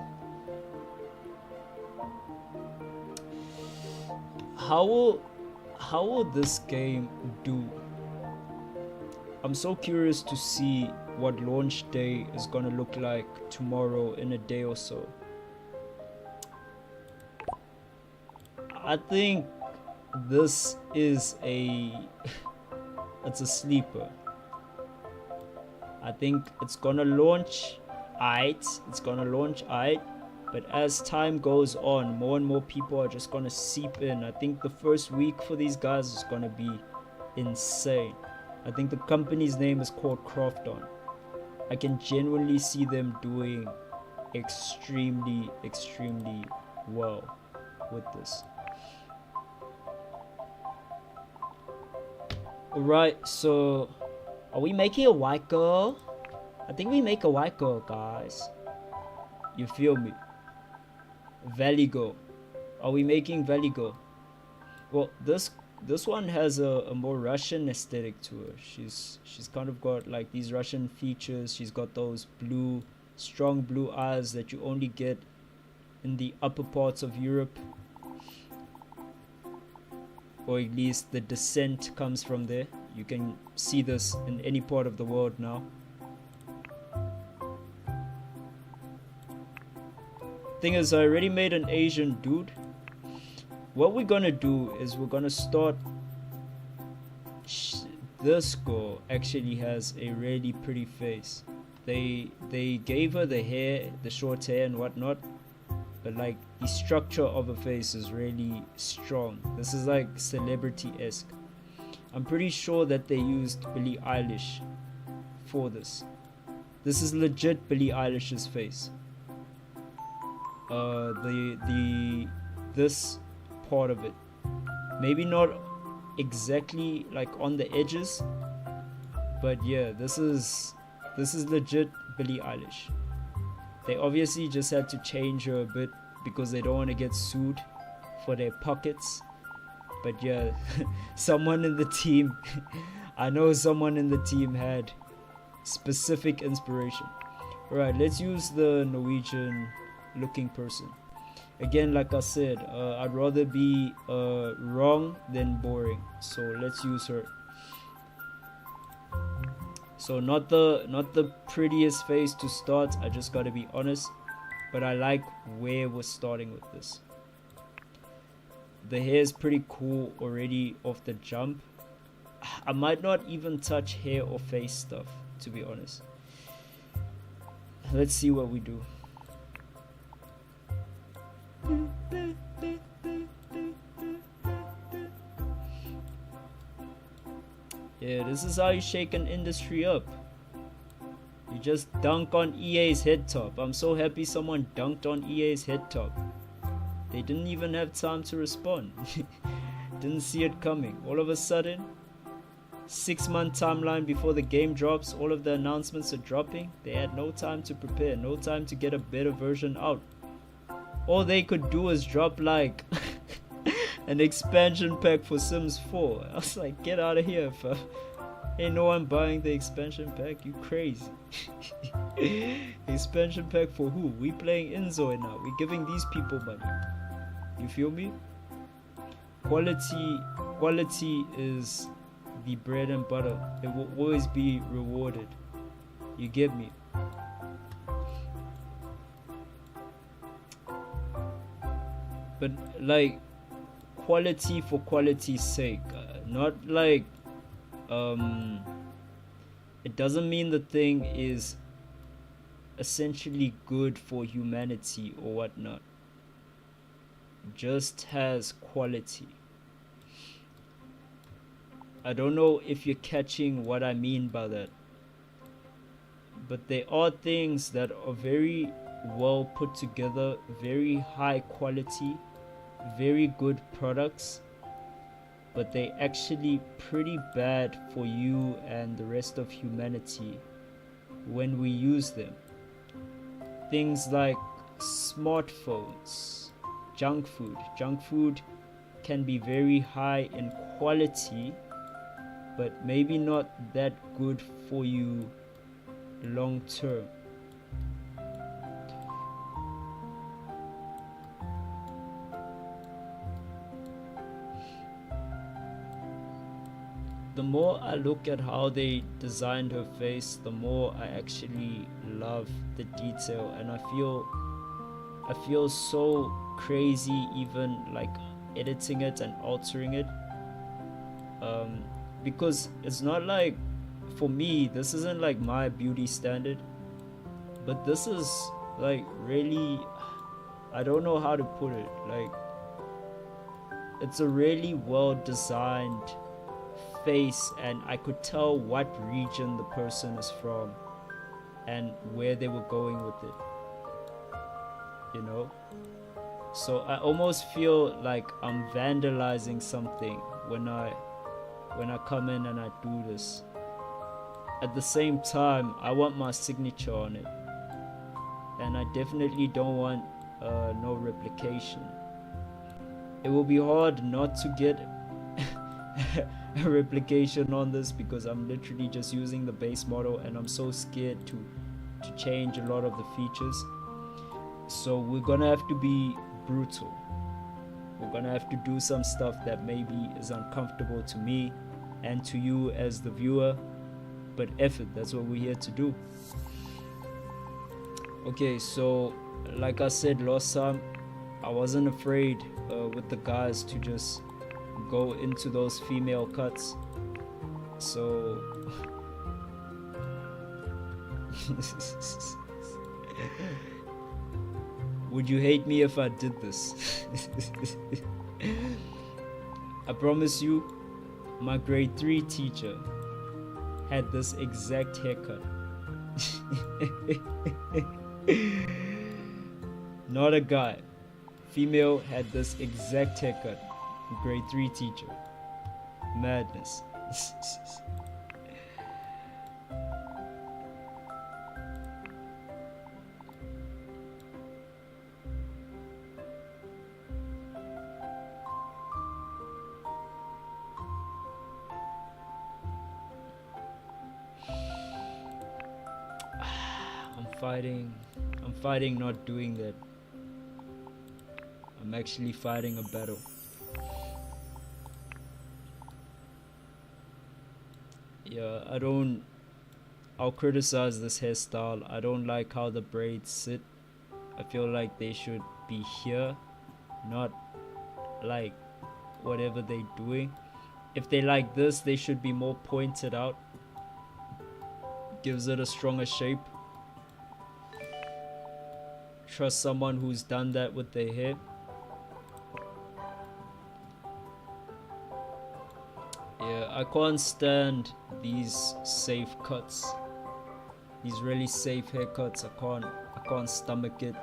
How will this game do? I'm so curious to see what launch day is gonna look like tomorrow in a day or so. I think this is it's a sleeper. I think it's gonna launch aight, but as time goes on, more and more people are just gonna seep in. I think the first week for these guys is gonna be insane. I think the company's name is called KRAFTON. I can genuinely see them doing extremely well with this. Alright, so are we making a white girl? I think we make a white girl, guys. You feel me? Valley girl. Are we making Valley girl? Well, this one has a more Russian aesthetic to her. She's kind of got like these Russian features. She's got those strong blue eyes that you only get in the upper parts of Europe, or at least the descent comes from there. You can see this in any part of the world now. Thing is, I already made an Asian dude. What we're gonna do is we're gonna start. This girl actually has a really pretty face. They gave her the hair, the short hair and whatnot, but like the structure of her face is really strong. This is like celebrity-esque. I'm pretty sure that they used Billie Eilish for this. This is legit Billie Eilish's face. This part of it, maybe not exactly like on the edges, but yeah, this is legit Billie Eilish. They obviously just had to change her a bit because they don't want to get sued for their pockets. But yeah, someone in the team, I know someone in the team had specific inspiration. Alright, let's use the Norwegian looking person. Again, like I said, I'd rather be wrong than boring. So let's use her. So not the prettiest face to start, I just gotta be honest. But I like where we're starting with this. The hair is pretty cool already off the jump. I might not even touch hair or face stuff, to be honest. Let's see what we do. Yeah, this is how you shake an industry up. You just dunk on EA's head top. I'm so happy someone dunked on EA's head top. They didn't even have time to respond. Didn't see it coming. All of a sudden, 6-month timeline before the game drops, all of the announcements are dropping. They had no time to prepare, no time to get a better version out. All they could do is drop like an expansion pack for Sims 4. I was like, get out of here, fam. Ain't no one buying the expansion pack, you crazy. Expansion pack for who? We playing InZOI now. We giving these people money. You feel me? Quality is the bread and butter. It will always be rewarded. You get me? But like quality for quality's sake, not like it doesn't mean the thing is essentially good for humanity or whatnot. It just has quality. I don't know if you're catching what I mean by that, but there are things that are very well put together, very high quality, very good products, but they actually pretty bad for you and the rest of humanity when we use them. Things like smartphones, junk food. Junk food can be very high in quality, but maybe not that good for you long term. The more I look at how they designed her face, the more I actually love the detail, and I feel so crazy even like editing it and altering it, because it's not like, for me, this isn't like my beauty standard, but this is like really, I don't know how to put it, like it's a really well designed face, and I could tell what region the person is from and where they were going with it, you know. So I almost feel like I'm vandalizing something when I come in and I do this. At the same time, I want my signature on it, and I definitely don't want no replication. It will be hard not to get a replication on this because I'm literally just using the base model, and I'm so scared to change a lot of the features. So we're gonna have to be brutal. We're gonna have to do some stuff that maybe is uncomfortable to me and to you as the viewer, but effort, that's what we're here to do. Okay, so like I said last time, I wasn't afraid with the guys to just go into those female cuts. So would you hate me if I did this? I promise you, my grade 3 teacher had this exact haircut. Not a guy. Female had this exact haircut. Grade 3 teacher. Madness. I'm fighting not doing that. I'm actually fighting a battle. Yeah, I'll criticize this hairstyle. I don't like how the braids sit. I feel like they should be here, not like whatever they're doing. If they like this, they should be more pointed out. Gives it a stronger shape. Trust someone who's done that with their hair. Yeah, I can't stand these safe cuts. These really safe haircuts. I can't stomach it.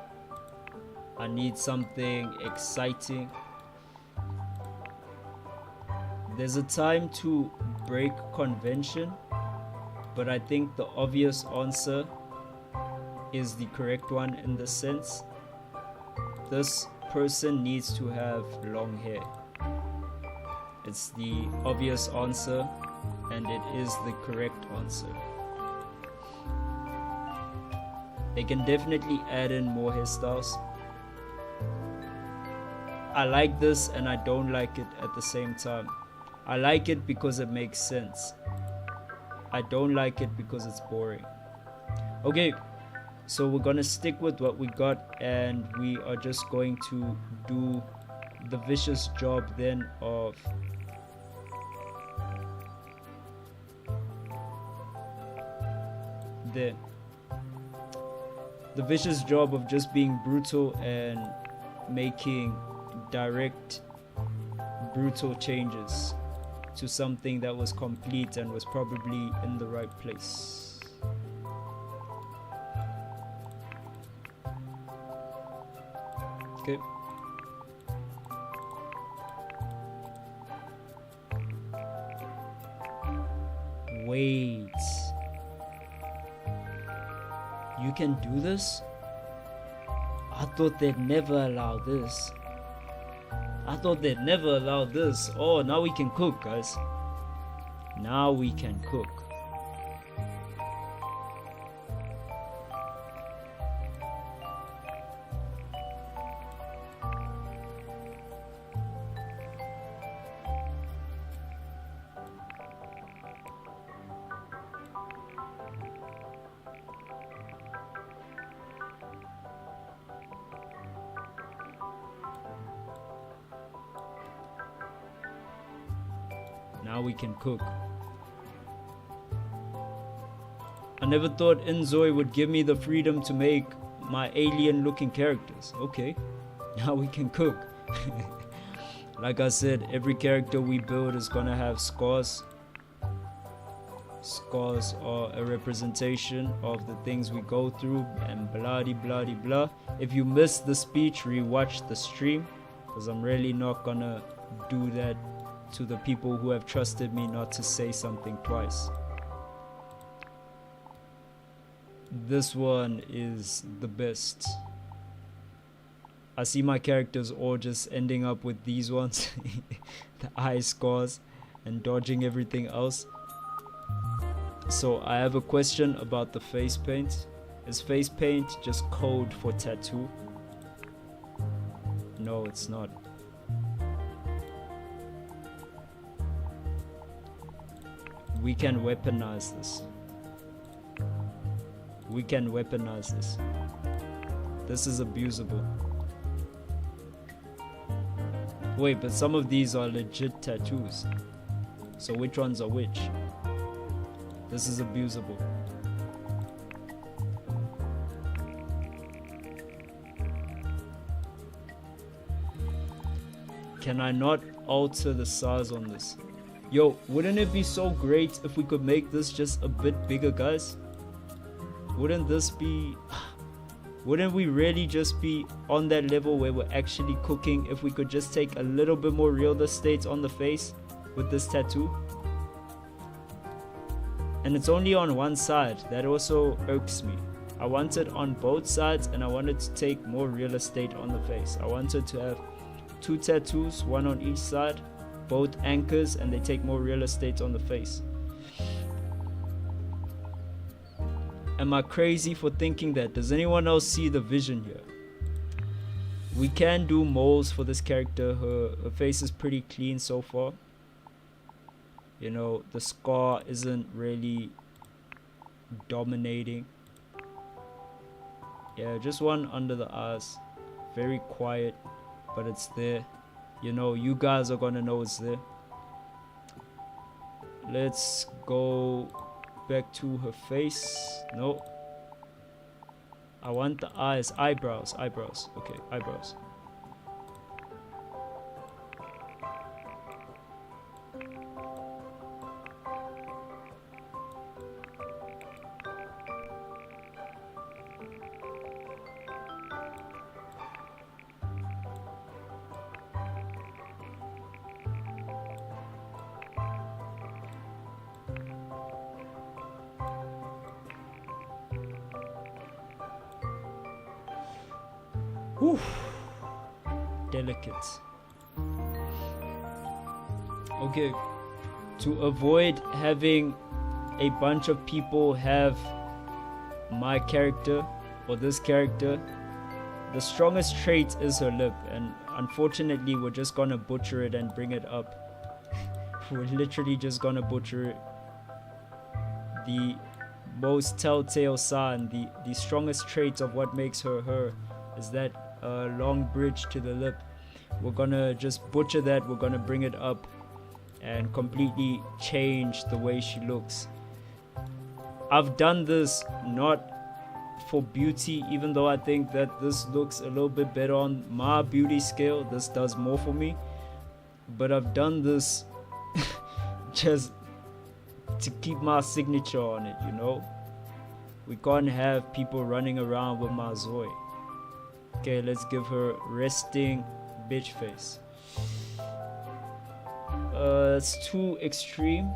I need something exciting. There's a time to break convention, but I think the obvious answer is the correct one in the sense. This person needs to have long hair. It's the obvious answer, and it is the correct answer. They can definitely add in more hairstyles. I like this and I don't like it at the same time. I like it because it makes sense. I don't like it because it's boring. Okay, so we're gonna stick with what we got, and we are just going to do the vicious job then of the vicious job of just being brutal and making direct brutal changes to something that was complete and was probably in the right place. Okay. Wait. You can do this? I thought they'd never allow this. Oh, now we can cook, guys. Now we can cook. Now we can cook. I never thought InZOI would give me the freedom to make my alien looking characters. Okay, now we can cook. Like I said, every character we build is gonna have scars. Scars are a representation of the things we go through and blah de blah de blah. If you missed the speech, rewatch the stream, because I'm really not gonna do that to the people who have trusted me not to say something twice. This one is the best. I see my characters all just ending up with these ones. The eye scars and dodging everything else. So I have a question about the face paint. Is face paint just code for tattoo? No, it's not. We can weaponize this. We can weaponize this. This is abusable. Wait, but some of these are legit tattoos. So which ones are which? This is abusable. Can I not alter the size on this? Yo, wouldn't it be so great if we could make this just a bit bigger, guys? Wouldn't we really just be on that level where we're actually cooking if we could just take a little bit more real estate on the face with this tattoo? And it's only on one side. That also irks me. I want it on both sides, and I wanted to take more real estate on the face. I wanted to have 2 tattoos, one on each side, both anchors, and they take more real estate on the face. Am I crazy for thinking that? Does anyone else see the vision here? We can do moles for this character. Her face is pretty clean so far. You know, the scar isn't really dominating. Yeah, just one under the eyes. Very quiet, but it's there. You know, you guys are gonna know it's there. Let's go back to her face. No. I want the eyes. Eyebrows. Okay, eyebrows. Whew. Delicate. Okay, to avoid having a bunch of people have my character or this character, the strongest trait is her lip, and unfortunately we're just gonna butcher it and bring it up. We're literally just gonna butcher it. The most telltale sign, the strongest trait of what makes her her is that long bridge to the lip. We're gonna just butcher that. We're gonna bring it up and completely change the way she looks. I've done this not for beauty, even though I think that this looks a little bit better on my beauty scale. This does more for me, but I've done this just to keep my signature on it, you know. We can't have people running around with my ZOI. Okay, let's give her resting bitch face. It's too extreme.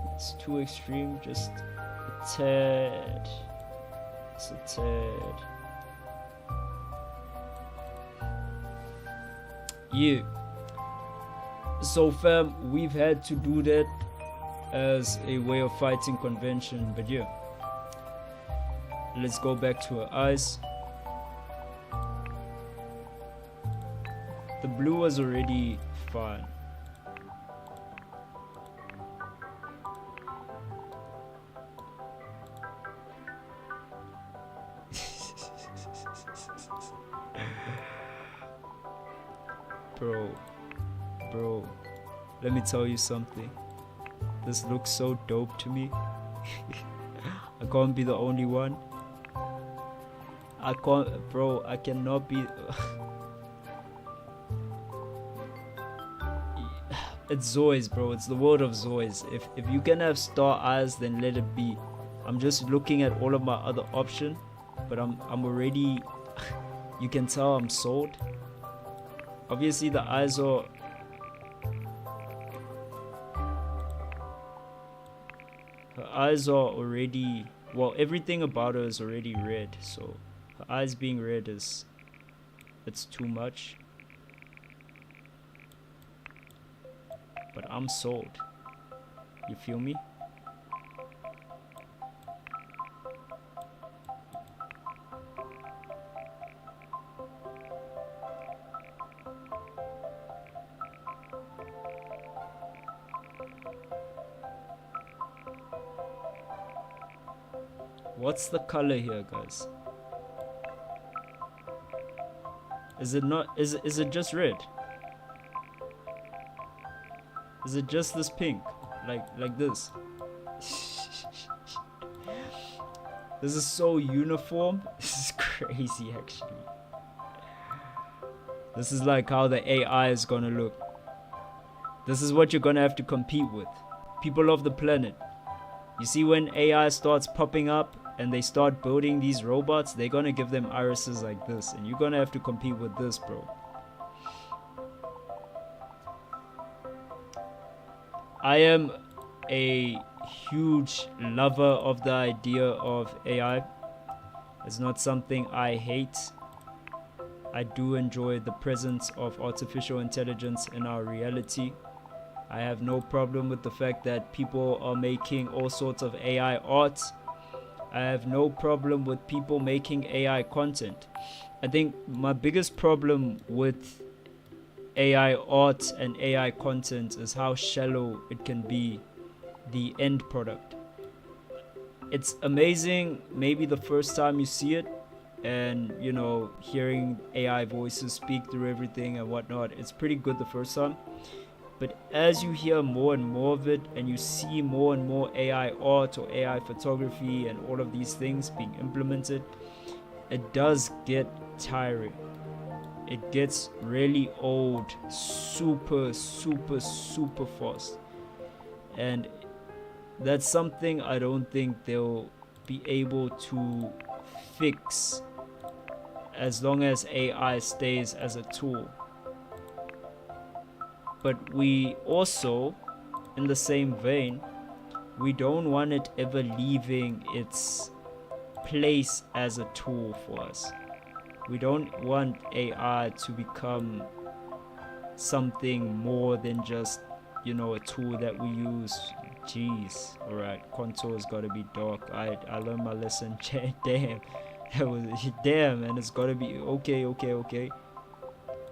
Just a tad. It's a tad. Yeah. So fam, we've had to do that as a way of fighting convention, but yeah. Let's go back to her eyes. The blue was already fine. Bro, let me tell you something. This looks so dope to me. I can't be the only one. I cannot be. It's ZOIs, bro. It's the world of ZOIs. If you can have star eyes, then let it be. I'm just looking at all of my other options, but I'm already. You can tell I'm sold. Obviously, the eyes are. Her eyes are already. Well, everything about her is already red. So, her eyes being red is. It's too much. But I'm sold. You feel me? What's the color here, guys? Is it not? Is it just red? Is it just this pink? Like this? This is so uniform. This is crazy, actually. This is like how the AI is gonna look. This is what you're gonna have to compete with. People of the planet. You see, when AI starts popping up and they start building these robots, they're gonna give them irises like this, and you're gonna have to compete with this, bro. I am a huge lover of the idea of AI. It's not something I hate. I do enjoy the presence of artificial intelligence in our reality. I have no problem with the fact that people are making all sorts of AI art. I have no problem with people making AI content. I think my biggest problem with AI art and AI content is how shallow it can be, the end product. It's amazing maybe the first time you see it, and hearing AI voices speak through everything and whatnot, it's pretty good the first time. But as you hear more and more of it, and you see more and more AI art or AI photography and all of these things being implemented, it does get tiring. It gets really old super fast, and that's something I don't think they'll be able to fix as long as AI stays as a tool. But we also, in the same vein, we don't want it ever leaving its place as a tool for us. We don't want AI to become something more than just, a tool that we use. Jeez, alright, contour's gotta be dark. I learned my lesson. Damn, that was damn, and it's gotta be okay.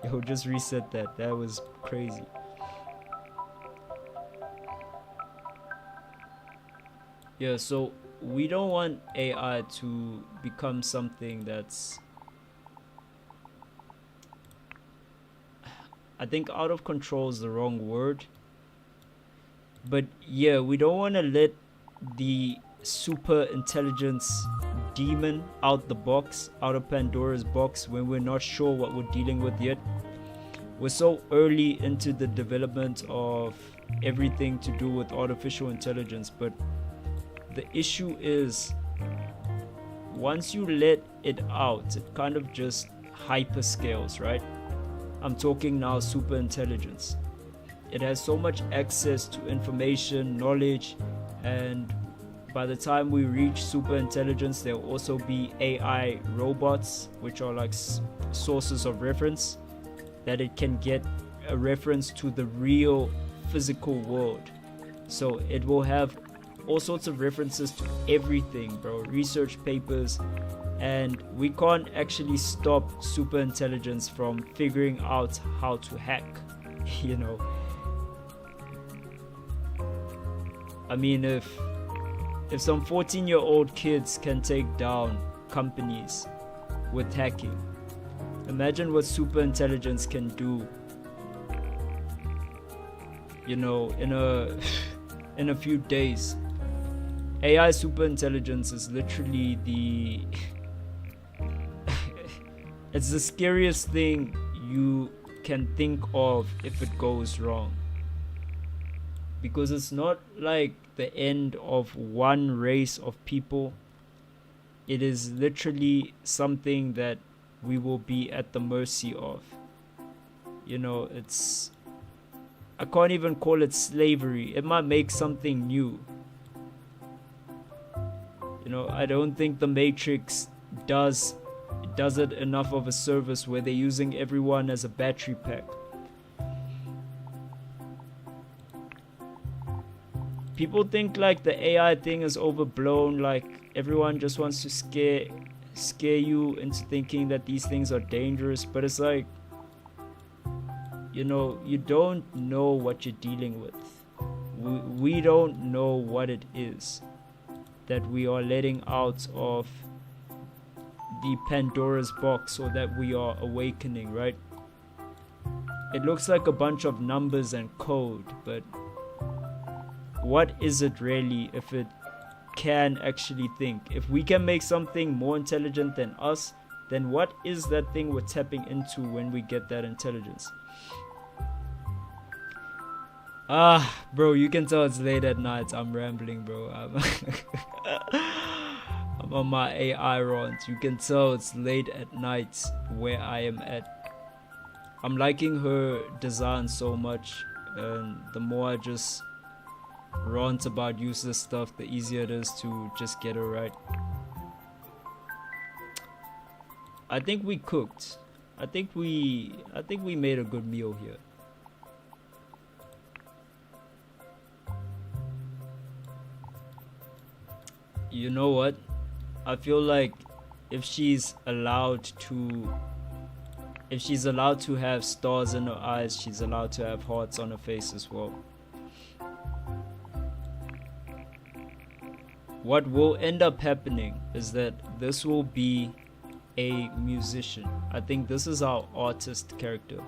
Yo, just reset that. That was crazy. Yeah, so we don't want AI to become something that's, I think out of control is the wrong word. But yeah, we don't want to let the super intelligence demon out the box, out of Pandora's box, when we're not sure what we're dealing with yet. We're so early into the development of everything to do with artificial intelligence, but the issue is once you let it out, it kind of just hyperscales, right? I'm talking now super intelligence. It has so much access to information, knowledge, and by the time we reach super intelligence, there'll also be AI robots, which are like sources of reference, that it can get a reference to the real physical world. So it will have all sorts of references to everything, bro. Research papers, and we can't actually stop super intelligence from figuring out how to hack. I mean, if some 14-year-old kids can take down companies with hacking, imagine what super intelligence can do, in a few days. AI super intelligence is literally it's the scariest thing you can think of if it goes wrong, because it's not like the end of one race of people. It is literally something that we will be at the mercy of. It's, I can't even call it slavery. It might make something new. I don't think the Matrix does it enough of a service where they're using everyone as a battery pack. People think like the AI thing is overblown, like everyone just wants to scare you into thinking that these things are dangerous, but it's like, you don't know what you're dealing with. We don't know what it is that we are letting out of the Pandora's box, or that we are awakening, right? It looks like a bunch of numbers and code, but what is it really if it can actually think? If we can make something more intelligent than us, then what is that thing we're tapping into when we get that intelligence? Bro, you can tell it's late at night. I'm rambling, bro. I'm on my AI rant. You can tell it's late at night where I am at. I'm liking her design so much, and the more I just rant about useless stuff, the easier it is to just get her right. I think we cooked. I think we made a good meal here. You know what? I feel like if she's allowed to have stars in her eyes, she's allowed to have hearts on her face as well. What will end up happening is that this will be a musician. I think this is our artist character.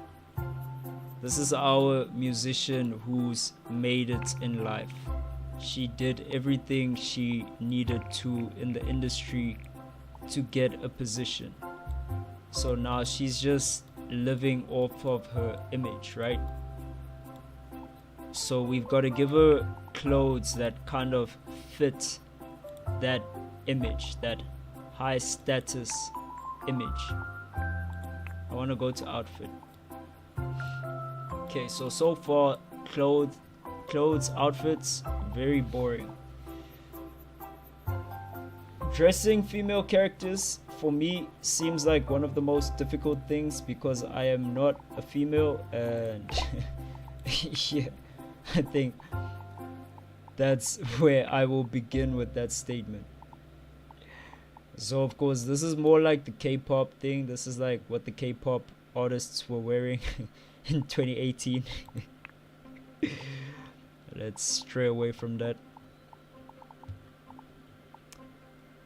This is our musician who's made it in life. She did everything she needed to in the industry to get a position. So now she's just living off of her image, right? So we've got to give her clothes that kind of fit that image, that high status image. I want to go to outfit. Okay, so far clothes, outfits, very boring. Dressing female characters for me seems like one of the most difficult things because I am not a female, and yeah, I think that's where I will begin with that statement. So of course this is more like the K-pop thing. This is like what the K-pop artists were wearing in 2018. Let's stray away from that.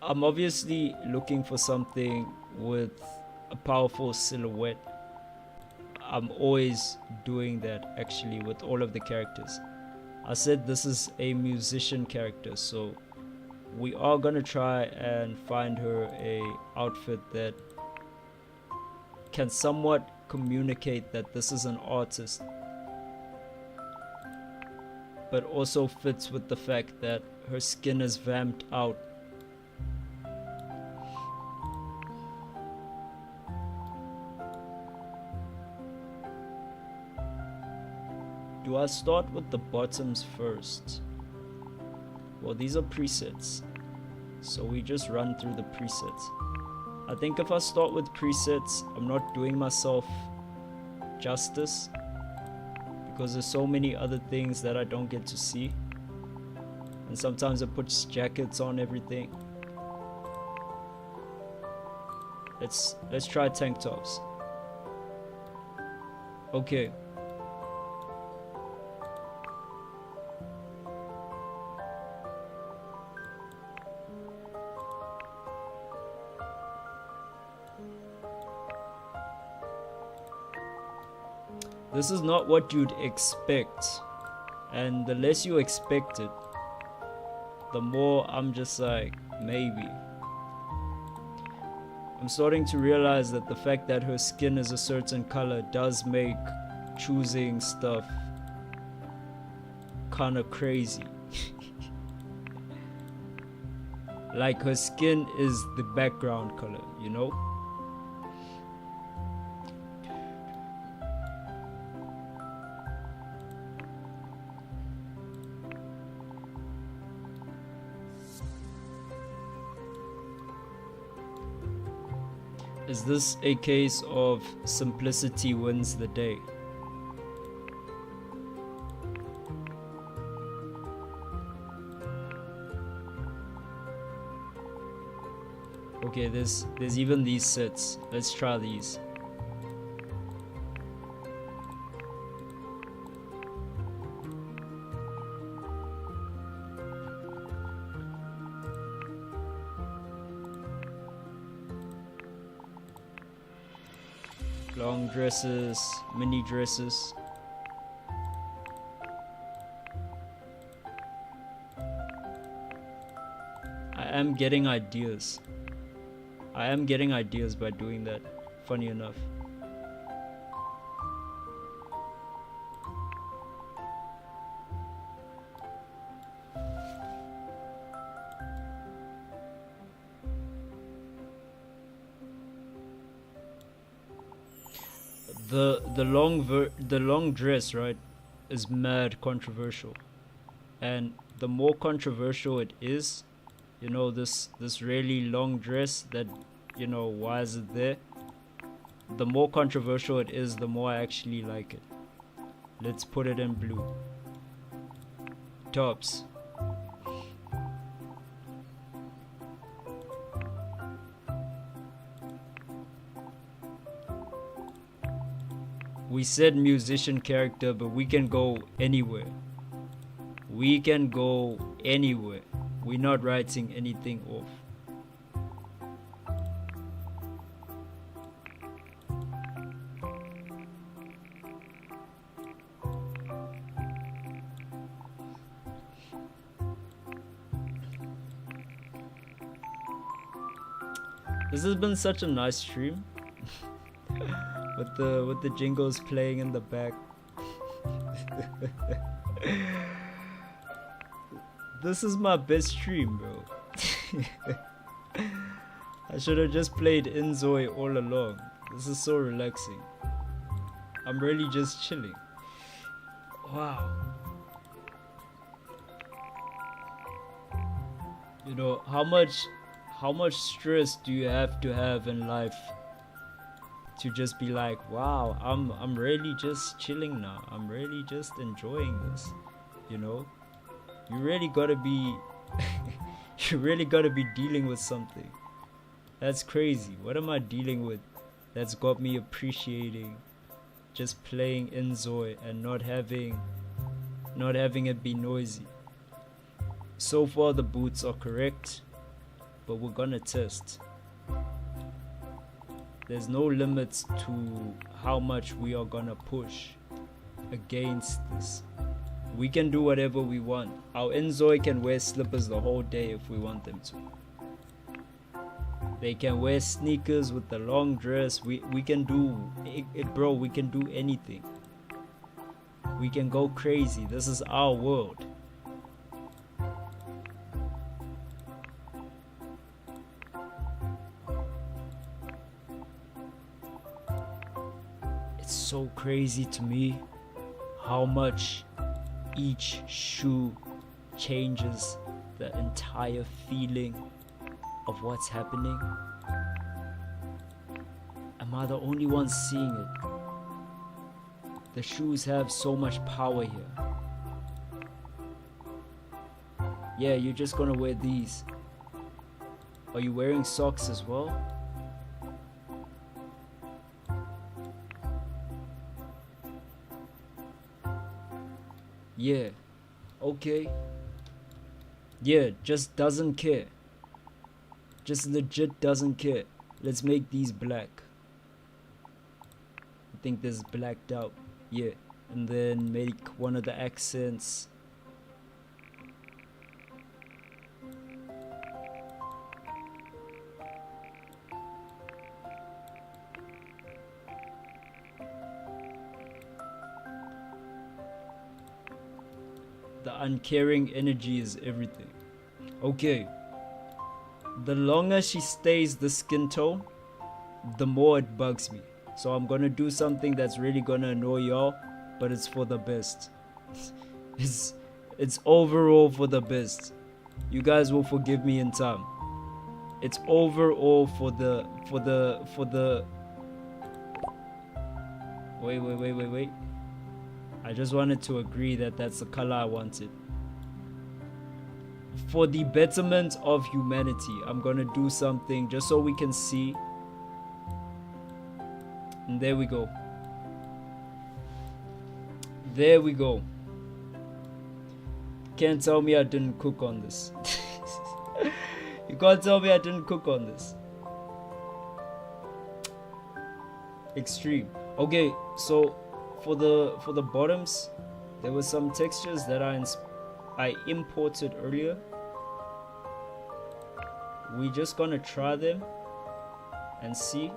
I'm obviously looking for something with a powerful silhouette. I'm always doing that actually with all of the characters. I said this is a musician character, so we are gonna try and find her a outfit that can somewhat communicate that this is an artist, but also fits with the fact that her skin is vamped out. Do I start with the bottoms first? Well, these are presets, so we just run through the presets. I think if I start with presets, I'm not doing myself justice because there's so many other things that I don't get to see, and sometimes it puts jackets on everything. Let's try tank tops. Okay. This is not what you'd expect, and the less you expect it, the more I'm just like, maybe. I'm starting to realize that the fact that her skin is a certain color does make choosing stuff kind of crazy. Like her skin is the background color, you know? Is this a case of simplicity wins the day? Okay, there's even these sets. Let's try these. Long dresses, mini dresses. I am getting ideas. I am getting ideas by doing that, funny enough. The long dress, right, is mad controversial, and the more controversial it is, you know, this really long dress that, you know, why is it there? The more controversial it is, the more I actually like it. Let's put it in blue. Tops. We said musician character, but we can go anywhere. We can go anywhere. We're not writing anything off. This has been such a nice stream. with the jingles playing in the back. This is my best stream, bro. I should have just played InZOI all along. This is so relaxing. I'm really just chilling. Wow. You know, how much stress do you have to have in life to just be like, wow, I'm really just chilling now. I'm really just enjoying this. You know? You really gotta be you really gotta be dealing with something. That's crazy. What am I dealing with that's got me appreciating just playing InZOI and not having it be noisy? So far the boots are correct, but we're gonna test. There's no limits to how much we are gonna push against this. We can do whatever we want. Our InZOI can wear slippers the whole day if we want them to. They can wear sneakers with the long dress. We can do it, bro. We can do anything. We can go crazy. This is our world. It's so crazy to me how much each shoe changes the entire feeling of what's happening. Am I the only one seeing it? The shoes have so much power here. Yeah, you're just gonna wear these. Are you wearing socks as well? Yeah, okay. Yeah, just doesn't care. Just legit doesn't care. Let's make these black. I think this is blacked out. Yeah, and then make one of the accents. The uncaring energy is everything. Okay. The longer she stays the skin tone, the more it bugs me. So I'm gonna do something that's really gonna annoy y'all, but it's for the best. It's overall for the best. You guys will forgive me in time. It's overall for the wait. I just wanted to agree that that's the color I wanted. For the betterment of humanity, I'm gonna do something just so we can see. And there we go. There we go. Can't tell me I didn't cook on this. You can't tell me I didn't cook on this. Extreme. Okay, so for the bottoms, there were some textures that I imported earlier. We just gonna try them and see.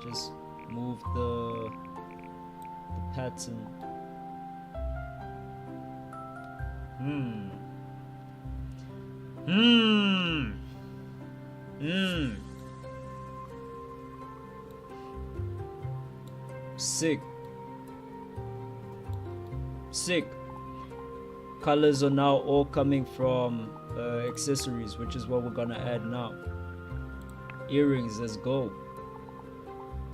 Just move the pattern. Sick. colors are now all coming from accessories, which is what we're gonna add now. Earrings, let's go.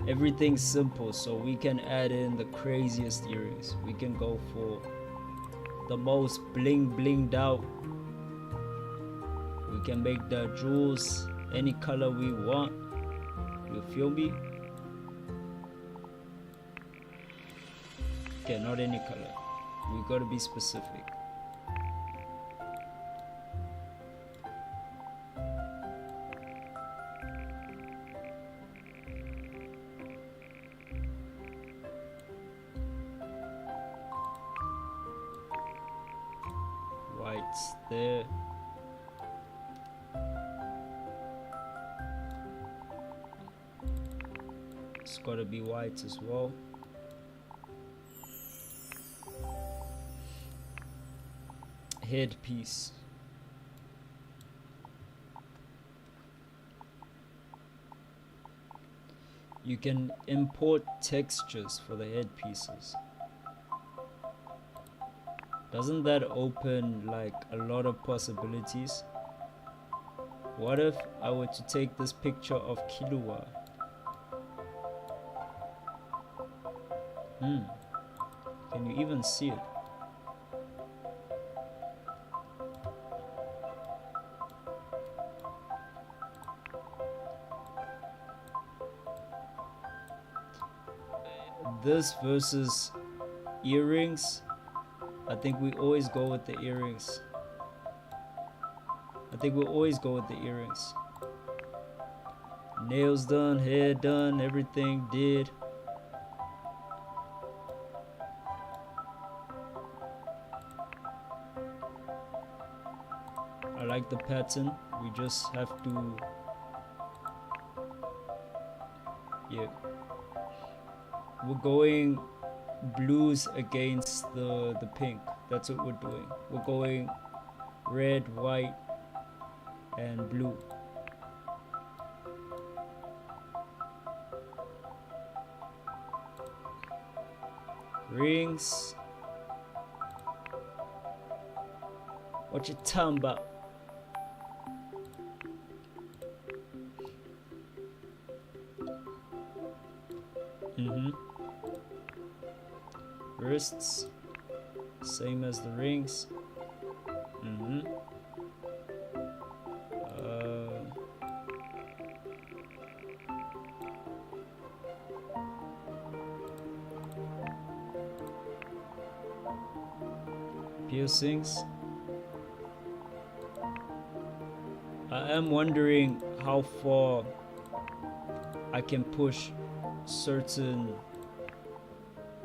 Everything's simple, so we can add in the craziest earrings. We can go for the most blinged out. We can make the jewels any color we want. You feel me? Okay, not any color. We gotta be specific. White's there. It's gotta be white as well. Headpiece. You can import textures for the headpieces. Doesn't that open like a lot of possibilities? What if I were to take this picture of Kilua? Can you even see it? This versus earrings, I think we always go with the earrings. Nails done, hair done, everything did. I like the pattern. We just have to, yeah. We're going blues against the pink. That's what we're doing. We're going red, white, and blue. Rings. What you talking about? Wrists, same as the rings. Piercings. I am wondering how far I can push certain,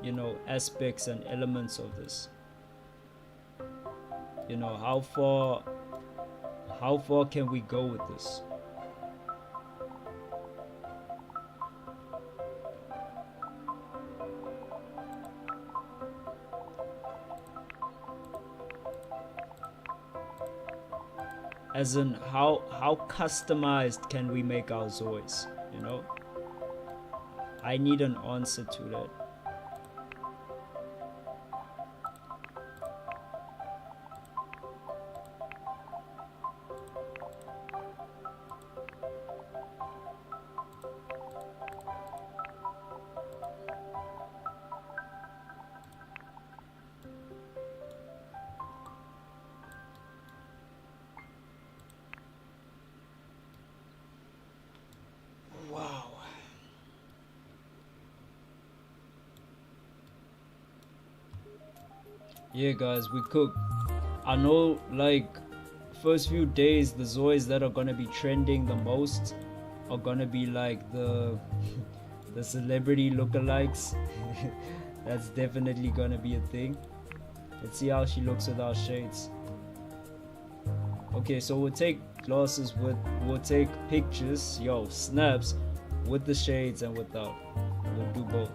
you know, aspects and elements of this. You know, how far can we go with this? As in, how customized can we make our ZOIs, you know? I need an answer to that. Yeah guys, we cook. I know like first few days the ZOIs that are gonna be trending the most are gonna be like the celebrity lookalikes. That's definitely gonna be a thing. Let's see how she looks without shades. Okay, so we'll take glasses we'll take pictures, snaps with the shades and without. We'll do both.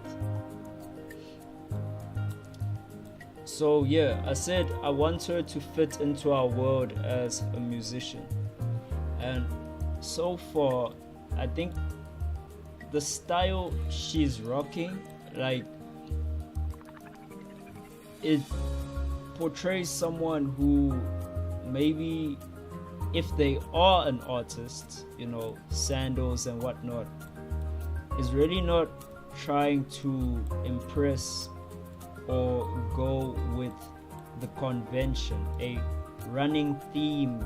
So yeah, I said I want her to fit into our world as a musician, and so far I think the style she's rocking, like, it portrays someone who maybe, if they are an artist, you know, sandals and whatnot, is really not trying to impress or go with the convention, a running theme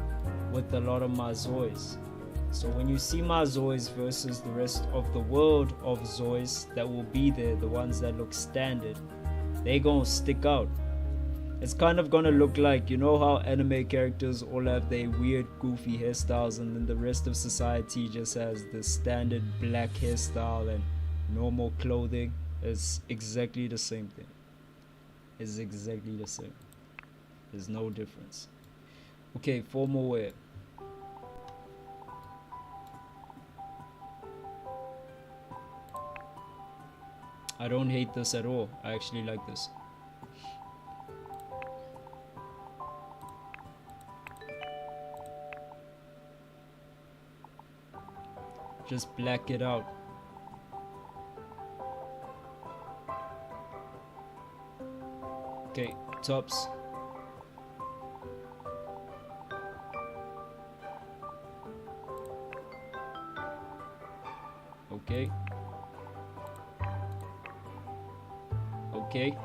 with a lot of my ZOIs. So when you see my ZOIs versus the rest of the world of ZOIs that will be there, the ones that look standard, they gonna stick out. It's kind of gonna look like, you know how anime characters all have their weird goofy hairstyles and then the rest of society just has the standard black hairstyle and normal clothing? It's exactly the same thing. It's exactly the same. There's no difference. Okay, formal wear. I don't hate this at all. I actually like this. Just black it out. Okay, tops. Okay. Okay.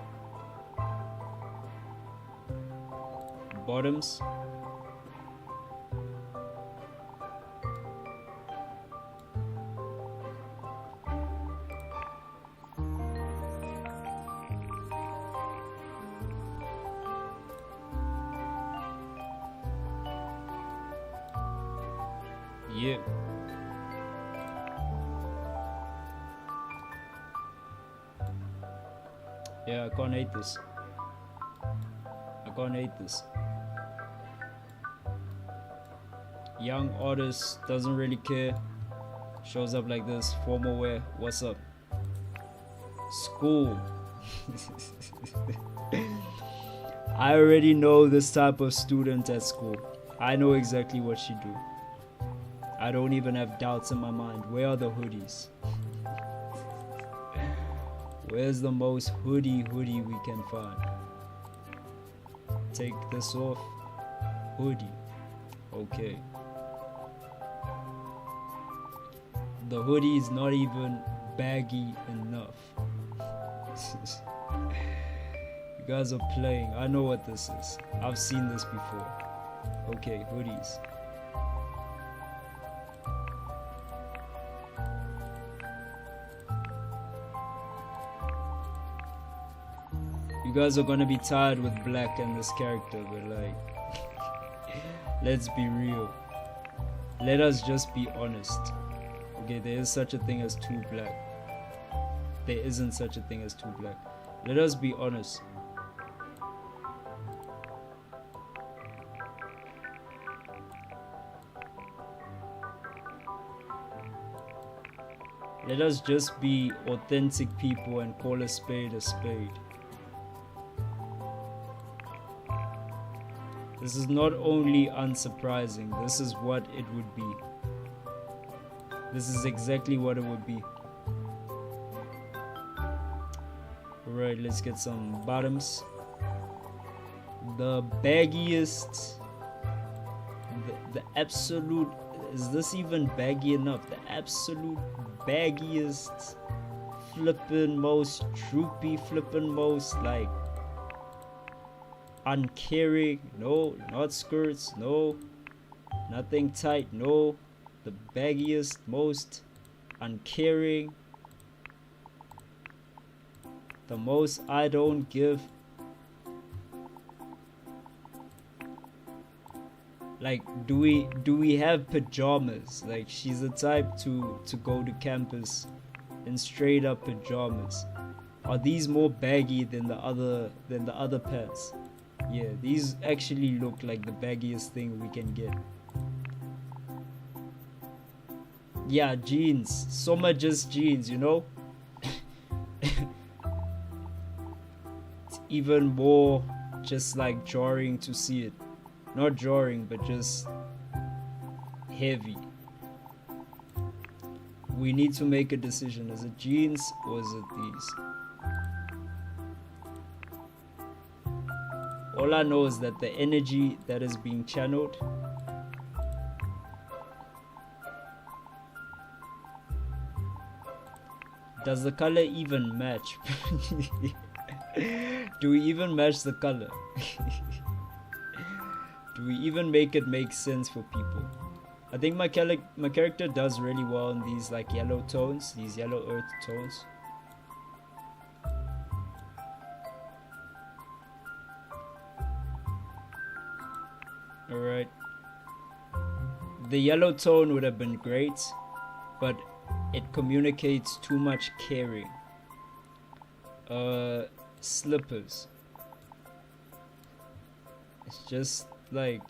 Bottoms. Yeah. Yeah, I can't hate this. I can't hate this. Young artist, doesn't really care. Shows up like this, formal wear. What's up? School. I already know this type of student at school. I know exactly what she do. I don't even have doubts in my mind. Where are the hoodies? Where's the most hoodie we can find? Take this off. Hoodie. Okay. The hoodie is not even baggy enough. You guys are playing. I know what this is. I've seen this before. Okay, hoodies. You guys are gonna be tired with black and this character, but like, let's be real. Let us just be honest. Okay, there is such a thing as too black. There isn't such a thing as too black. Let us be honest. Let us just be authentic people and call a spade a spade. This is not only unsurprising, this is what it would be. This is exactly what it would be. Alright, let's get some bottoms. The baggiest, the absolute, is this even baggy enough? The absolute baggiest, flippin' most droopy, flippin' most like uncaring, no, not skirts, no, nothing tight, no, the baggiest, most uncaring, the most I don't give. Like, do we have pajamas? Like, she's the type to go to campus in straight up pajamas. Are these more baggy than the other pants? Yeah, these actually look like the baggiest thing we can get. Yeah, jeans. Some are just jeans, you know? It's even more just like jarring to see it. Not jarring, but just heavy. We need to make a decision. Is it jeans or is it these? All I know is that the energy that is being channeled does the color even match? Do we even match the color? Do we even make it make sense for people? I think my character does really well in these like yellow tones, these yellow earth tones. Alright. The yellow tone would have been great, but it communicates too much caring. Slippers. It's just like,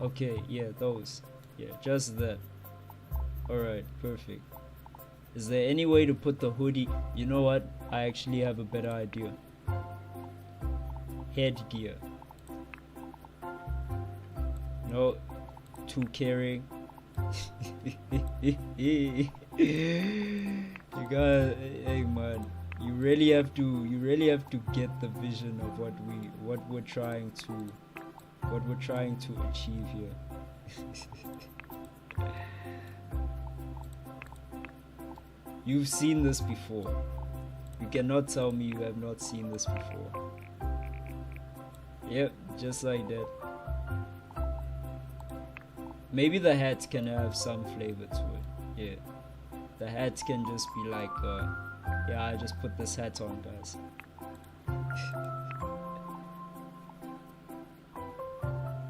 okay, yeah, those. Yeah, just that. Alright, perfect. Is there any way to put the hoodie? You know what? I actually have a better idea. Headgear. No, too caring. You gotta, hey man, you really have to get the vision of what we're trying to achieve here. You've seen this before. You cannot tell me you have not seen this before. Yep, just like that. Maybe the hats can have some flavor to it. Yeah, the hats can just be like, yeah, I just put this hat on, guys.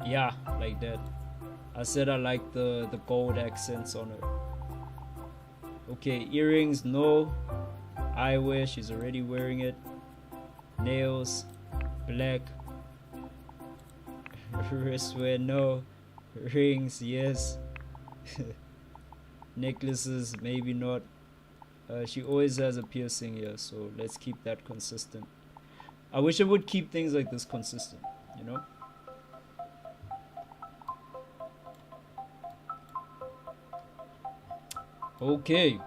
Yeah, like that. I said I like the gold accents on it. Okay, earrings, no. Eyewear, she's already wearing it. Nails, black. Wristwear, no. Rings, yes. Necklaces, maybe not. She always has a piercing here, so let's keep that consistent. I wish I would keep things like this consistent, you know? Okay.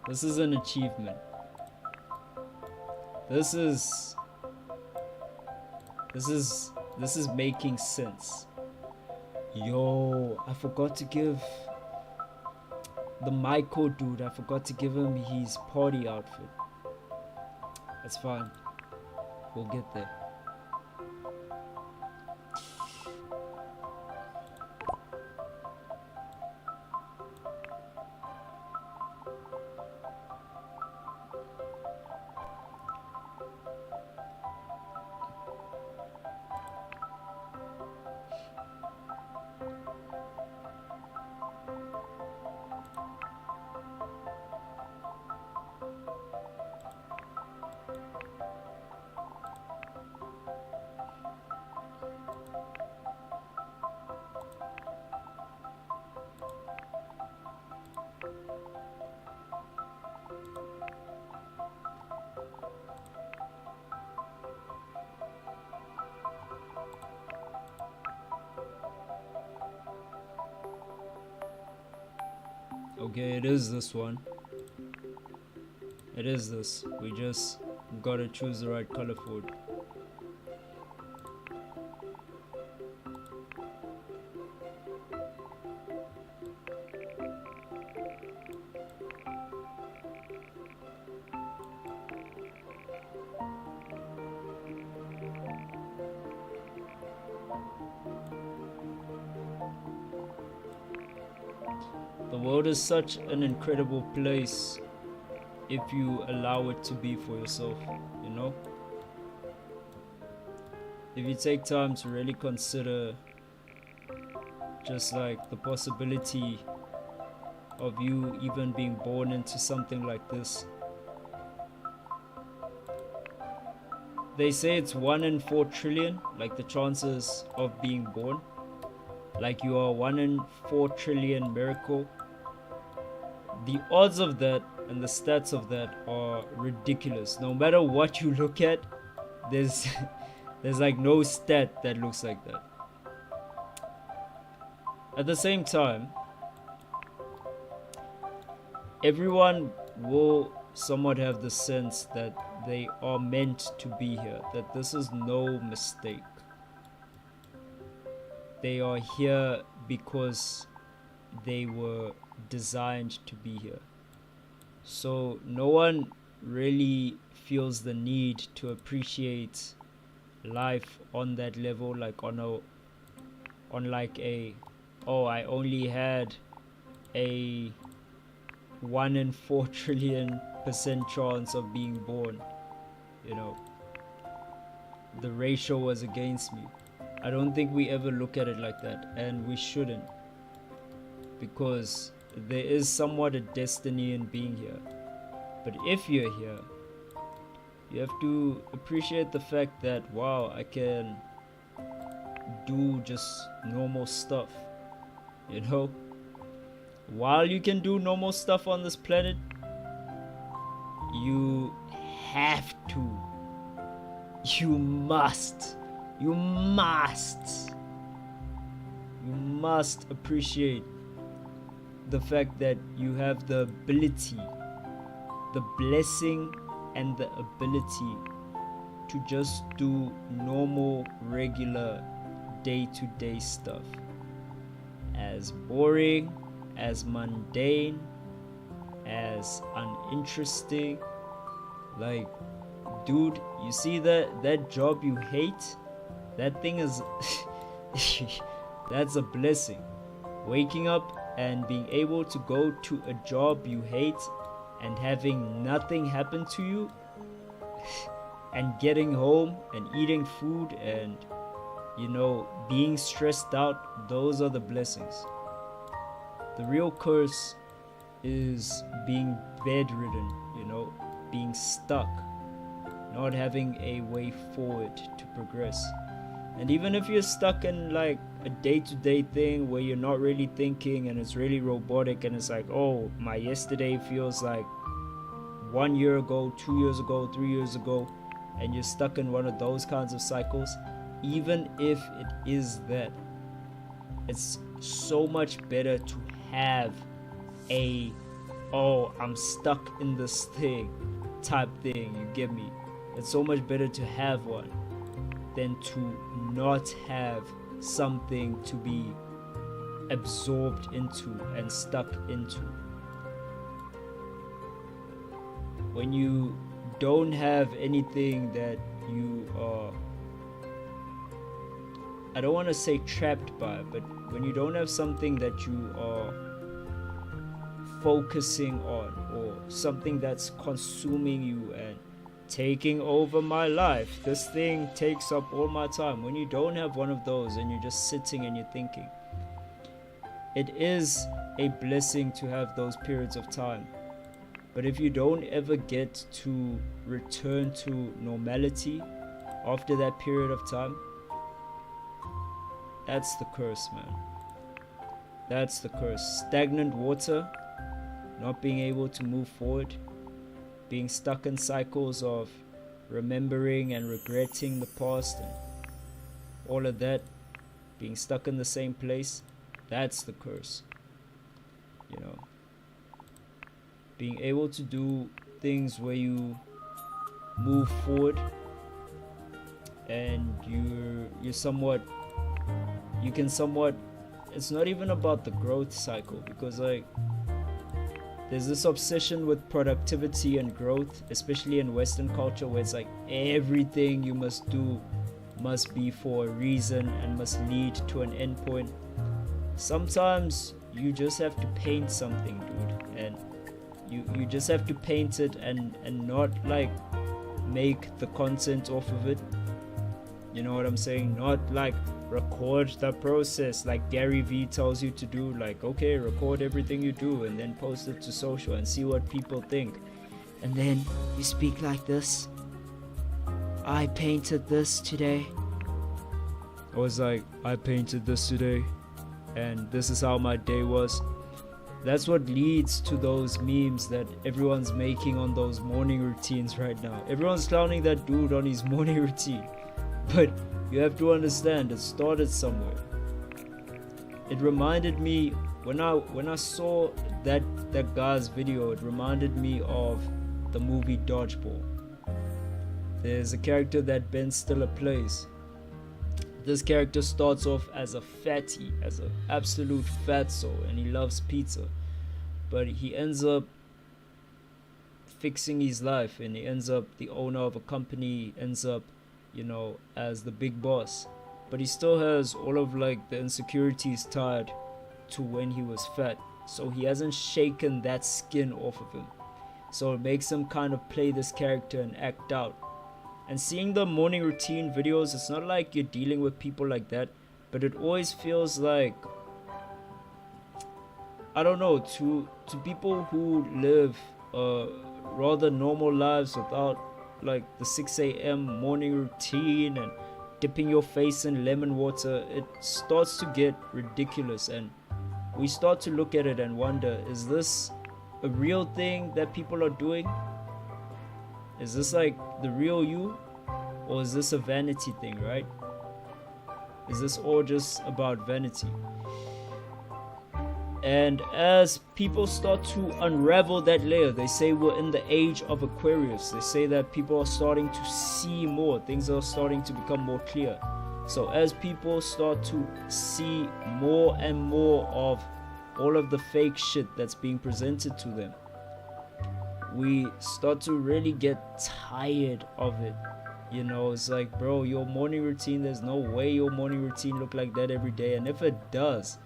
This is an achievement. This is making sense. Yo, I forgot to give the Maiko dude, I forgot to give him his party outfit. That's fine. We'll get there. Okay, it is this one. It is this. We just gotta choose the right color for it. The world is such an incredible place if you allow it to be for yourself, you know? If you take time to really consider just like the possibility of you even being born into something like this. They say it's 1 in 4 trillion, like the chances of being born. Like you are 1 in 4 trillion miracle. The odds of that and the stats of that are ridiculous. No matter what you look at, there's like no stat that looks like that. At the same time, everyone will somewhat have the sense that they are meant to be here, that this is no mistake. They are here because they were designed to be here. So no one really feels the need to appreciate life on that level, like on like a, oh, I only had a 1 in 4 trillion% chance of being born, you know, the ratio was against me. I don't think we ever look at it like that, and we shouldn't, because there is somewhat a destiny in being here. But if you're here, you have to appreciate the fact that, wow, I can do just normal stuff, you know. While you can do normal stuff on this planet, you have to, you must appreciate the fact that you have the ability, the blessing and the ability to just do normal, regular, day-to-day stuff. As boring, as mundane, as uninteresting. Like, dude, you see that job you hate? That thing is that's a blessing. Waking up and being able to go to a job you hate and having nothing happen to you, and getting home and eating food and, you know, being stressed out, those are the blessings. The real curse is being bedridden, you know, being stuck, not having a way forward to progress. And even if you're stuck in like a day-to-day thing where you're not really thinking and it's really robotic and it's like, oh, my yesterday feels like 1 year ago, 2 years ago, 3 years ago, and you're stuck in one of those kinds of cycles, even if it is that, it's so much better to have a, oh, I'm stuck in this thing type thing, you get me? It's so much better to have one than to not have something to be absorbed into and stuck into. When you don't have anything that you are, I don't want to say trapped by, but when you don't have something that you are focusing on, or something that's consuming you and taking over my life, this thing takes up all my time. When you don't have one of those and you're just sitting and you're thinking, it is a blessing to have those periods of time. But if you don't ever get to return to normality after that period of time, that's the curse, man. That's the curse. Stagnant water, not being able to move forward, being stuck in cycles of remembering and regretting the past and all of that, being stuck in the same place, that's the curse. You know, being able to do things where you move forward and you're somewhat, you can somewhat, it's not even about the growth cycle, because like there's this obsession with productivity and growth, especially in Western culture, where it's like everything you must do must be for a reason and must lead to an end point. Sometimes you just have to paint something, dude, and you just have to paint it and not like make the content off of it. You know what I'm saying? Not like record the process like Gary Vee tells you to do, like, okay, record everything you do and then post it to social and see what people think. And then you speak like this. I painted this today. I was like, I painted this today and this is how my day was. That's what leads to those memes that everyone's making on those morning routines right now. Everyone's clowning that dude on his morning routine. But you have to understand, it started somewhere. It reminded me, when I saw that guy's video, it reminded me of the movie Dodgeball. There's a character that Ben Stiller plays. This character starts off as a fatty, as an absolute fatso, and he loves pizza. But he ends up fixing his life, and he ends up the owner of a company, ends up, as the big boss. But he still has all of like the insecurities tied to when he was fat. So he hasn't shaken that skin off of him. So it makes him kind of play this character and act out. And seeing the morning routine videos, it's not like you're dealing with people like that, but it always feels like, I don't know, to people who live rather normal lives without like the 6 a.m. morning routine and dipping your face in lemon water, it starts to get ridiculous, and we start to look at it and wonder, is this a real thing that people are doing? Is this like the real you? Or is this a vanity thing, right? Is this all just about vanity? And as people start to unravel that layer, they say we're in the age of Aquarius. They say that people are starting to see more. Things are starting to become more clear. So as people start to see more and more of all of the fake shit that's being presented to them, we start to really get tired of it. It's like, bro, your morning routine, there's no way your morning routine look like that every day. And if it does,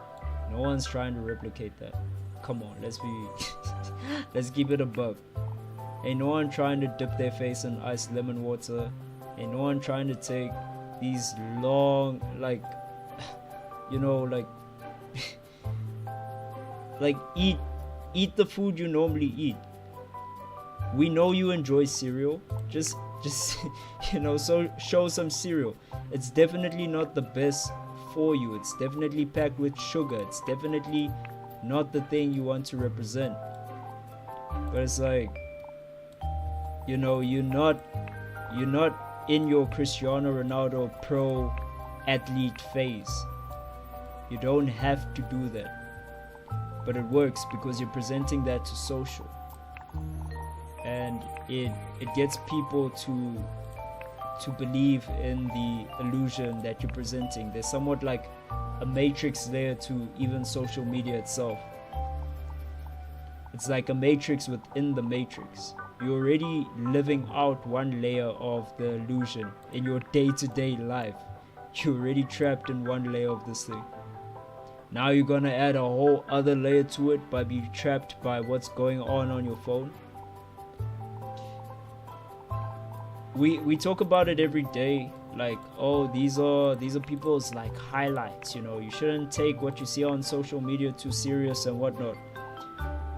no one's trying to replicate that. Come on, let's keep it a buck. Ain't no one trying to dip their face in iced lemon water. Ain't no one trying to take these long, like like eat the food you normally eat. We know you enjoy cereal. Just so show some cereal. It's definitely not the best for you. It's definitely packed with sugar. It's definitely not the thing you want to represent. But it's like, you're not in your Cristiano Ronaldo pro athlete phase. You don't have to do that. But it works because you're presenting that to social. And it gets people to believe in the illusion that you're presenting. There's somewhat like a matrix there to even social media itself. It's like a matrix within the matrix. You're already living out one layer of the illusion in your day-to-day life. You're already trapped in one layer of this thing. Now you're gonna add a whole other layer to it by being trapped by what's going on your phone. We talk about it every day, like, oh, these are people's like highlights. You shouldn't take what you see on social media too serious and whatnot.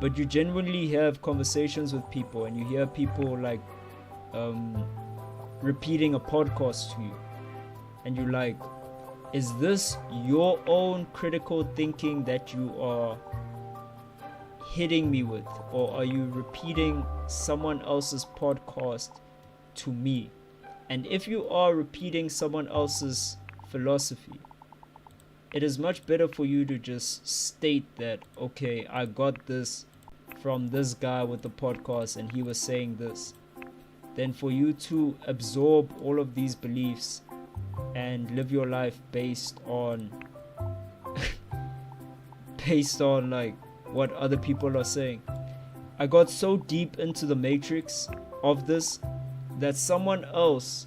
But you genuinely have conversations with people, and you hear people like repeating a podcast to you, and you're like, is this your own critical thinking that you are hitting me with, or are you repeating someone else's podcast to me? And if you are repeating someone else's philosophy, it is much better for you to just state that, okay, I got this from this guy with the podcast and he was saying this, than for you to absorb all of these beliefs and live your life based on like what other people are saying. I got so deep into the matrix of this that someone else,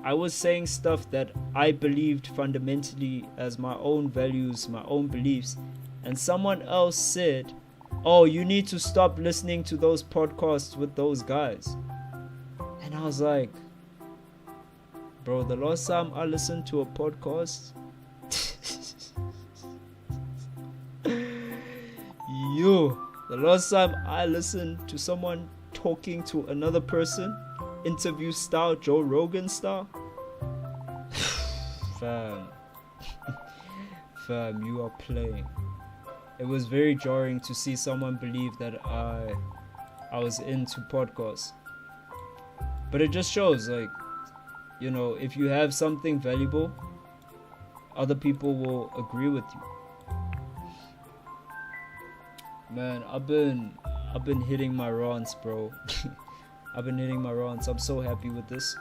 I was saying stuff that I believed fundamentally as my own values, my own beliefs, and someone else said, oh, you need to stop listening to those podcasts with those guys. And I was like, bro, the last time I listened to a podcast, the last time I listened to someone talking to another person, interview style, Joe Rogan style, fam, you are playing. It was very jarring to see someone believe that I was into podcasts. But it just shows, like, if you have something valuable, other people will agree with you. Man, I've been hitting my rants, bro. I've been hitting my rounds. I'm so happy with this.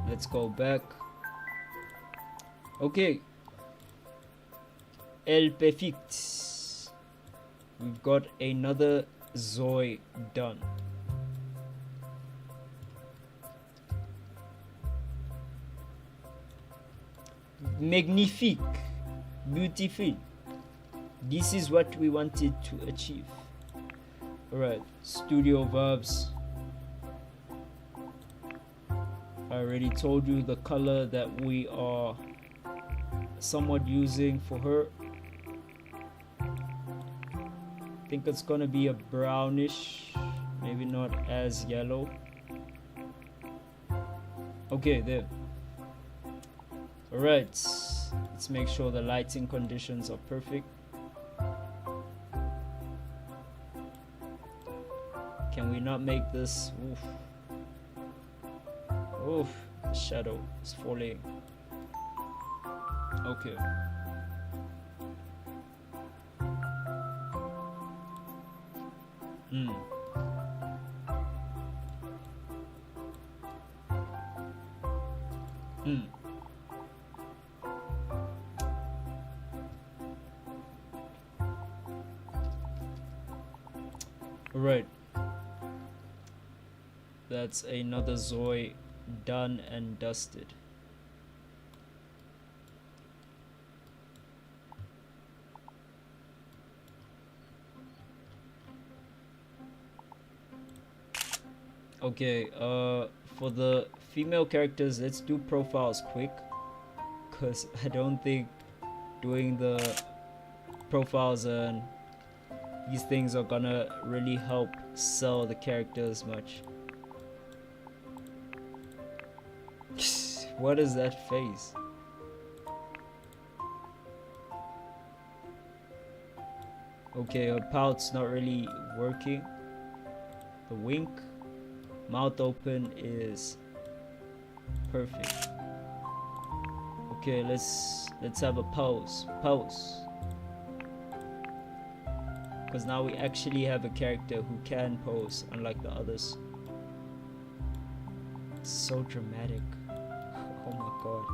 Let's go back. Okay. El Perfect. We've got another ZOI done. Magnifique. Beautiful. This is what we wanted to achieve. Alright, studio vibes. I already told you the color that we are somewhat using for her. I think it's gonna be a brownish, maybe not as yellow. Okay, there. Alright, let's make sure the lighting conditions are perfect. Can we not make this? Oof. Oof, the shadow is falling. Okay. Alright. That's another ZOI done and dusted. Okay, for the female characters, let's do profiles quick, because I don't think doing the profiles and these things are gonna really help sell the characters much. What is that face? Okay, her pout's not really working. The wink, mouth open is perfect. Okay, let's have a pose. Because now we actually have a character who can pose, unlike the others. It's so dramatic. Oh my god.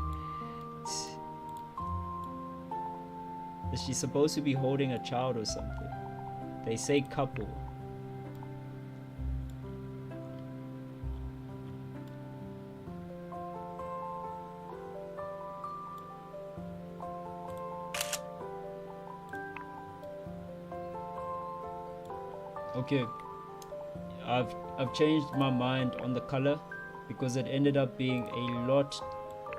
Is she supposed to be holding a child or something? They say couple. Okay, I've changed my mind on the color because it ended up being a lot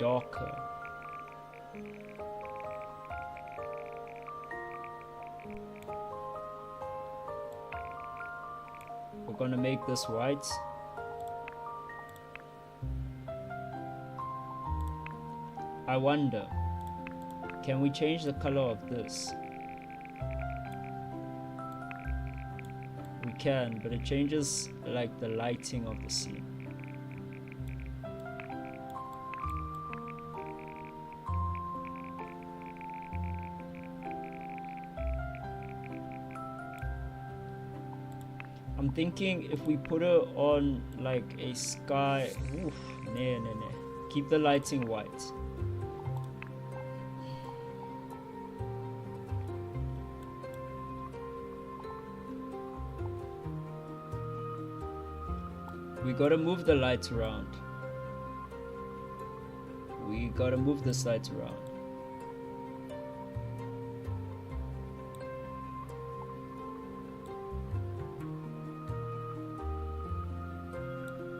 darker. We're gonna make this white. I wonder, can we change the color of this? We can, but it changes like the lighting of the scene. I'm thinking if we put her on like a sky, oof, nah. Keep the lighting white. We gotta move the lights around. We gotta move the lights around.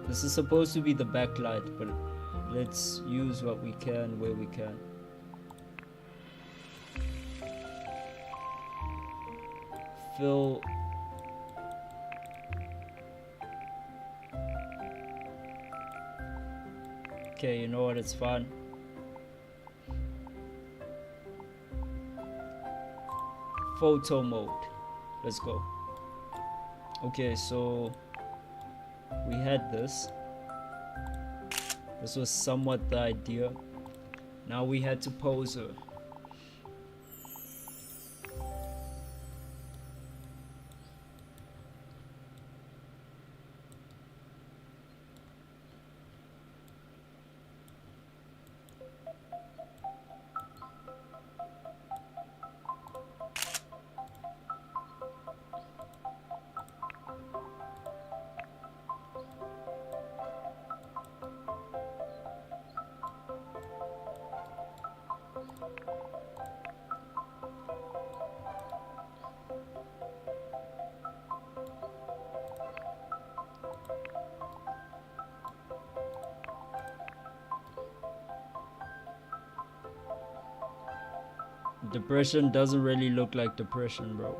This is supposed to be the backlight, but let's use what we can where we can. Fill. Okay, you know what, it's fun. Photo mode. Let's go. Okay, so we had this. This was somewhat the idea. Now we had to pose her. Depression doesn't really look like depression, bro.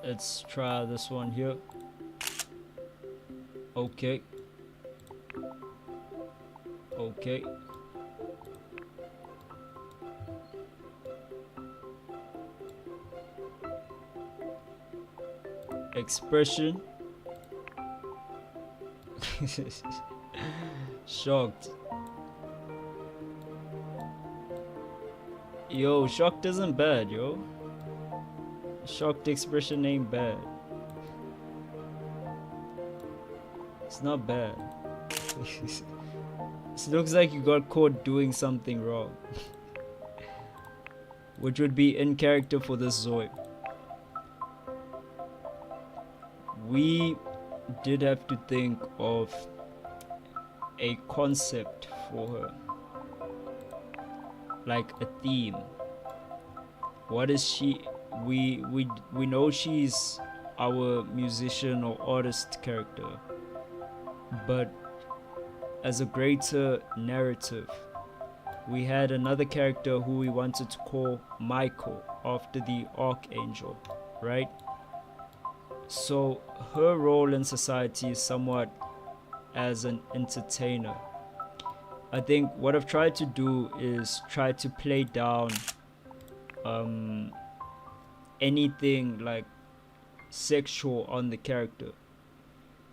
Let's try this one here. Okay. Okay. Expression. Shocked. Yo, shocked isn't bad, yo. Shocked expression ain't bad. It's not bad. It looks like you got caught doing something wrong. Which would be in character for this ZOI. We did have to think of a concept for her. Like a theme. What is she? We know she's our musician or artist character, but as a greater narrative, we had another character who we wanted to call Michael, after the archangel, right? So her role in society is somewhat as an entertainer. I think what I've tried to do is try to play down anything like sexual on the character,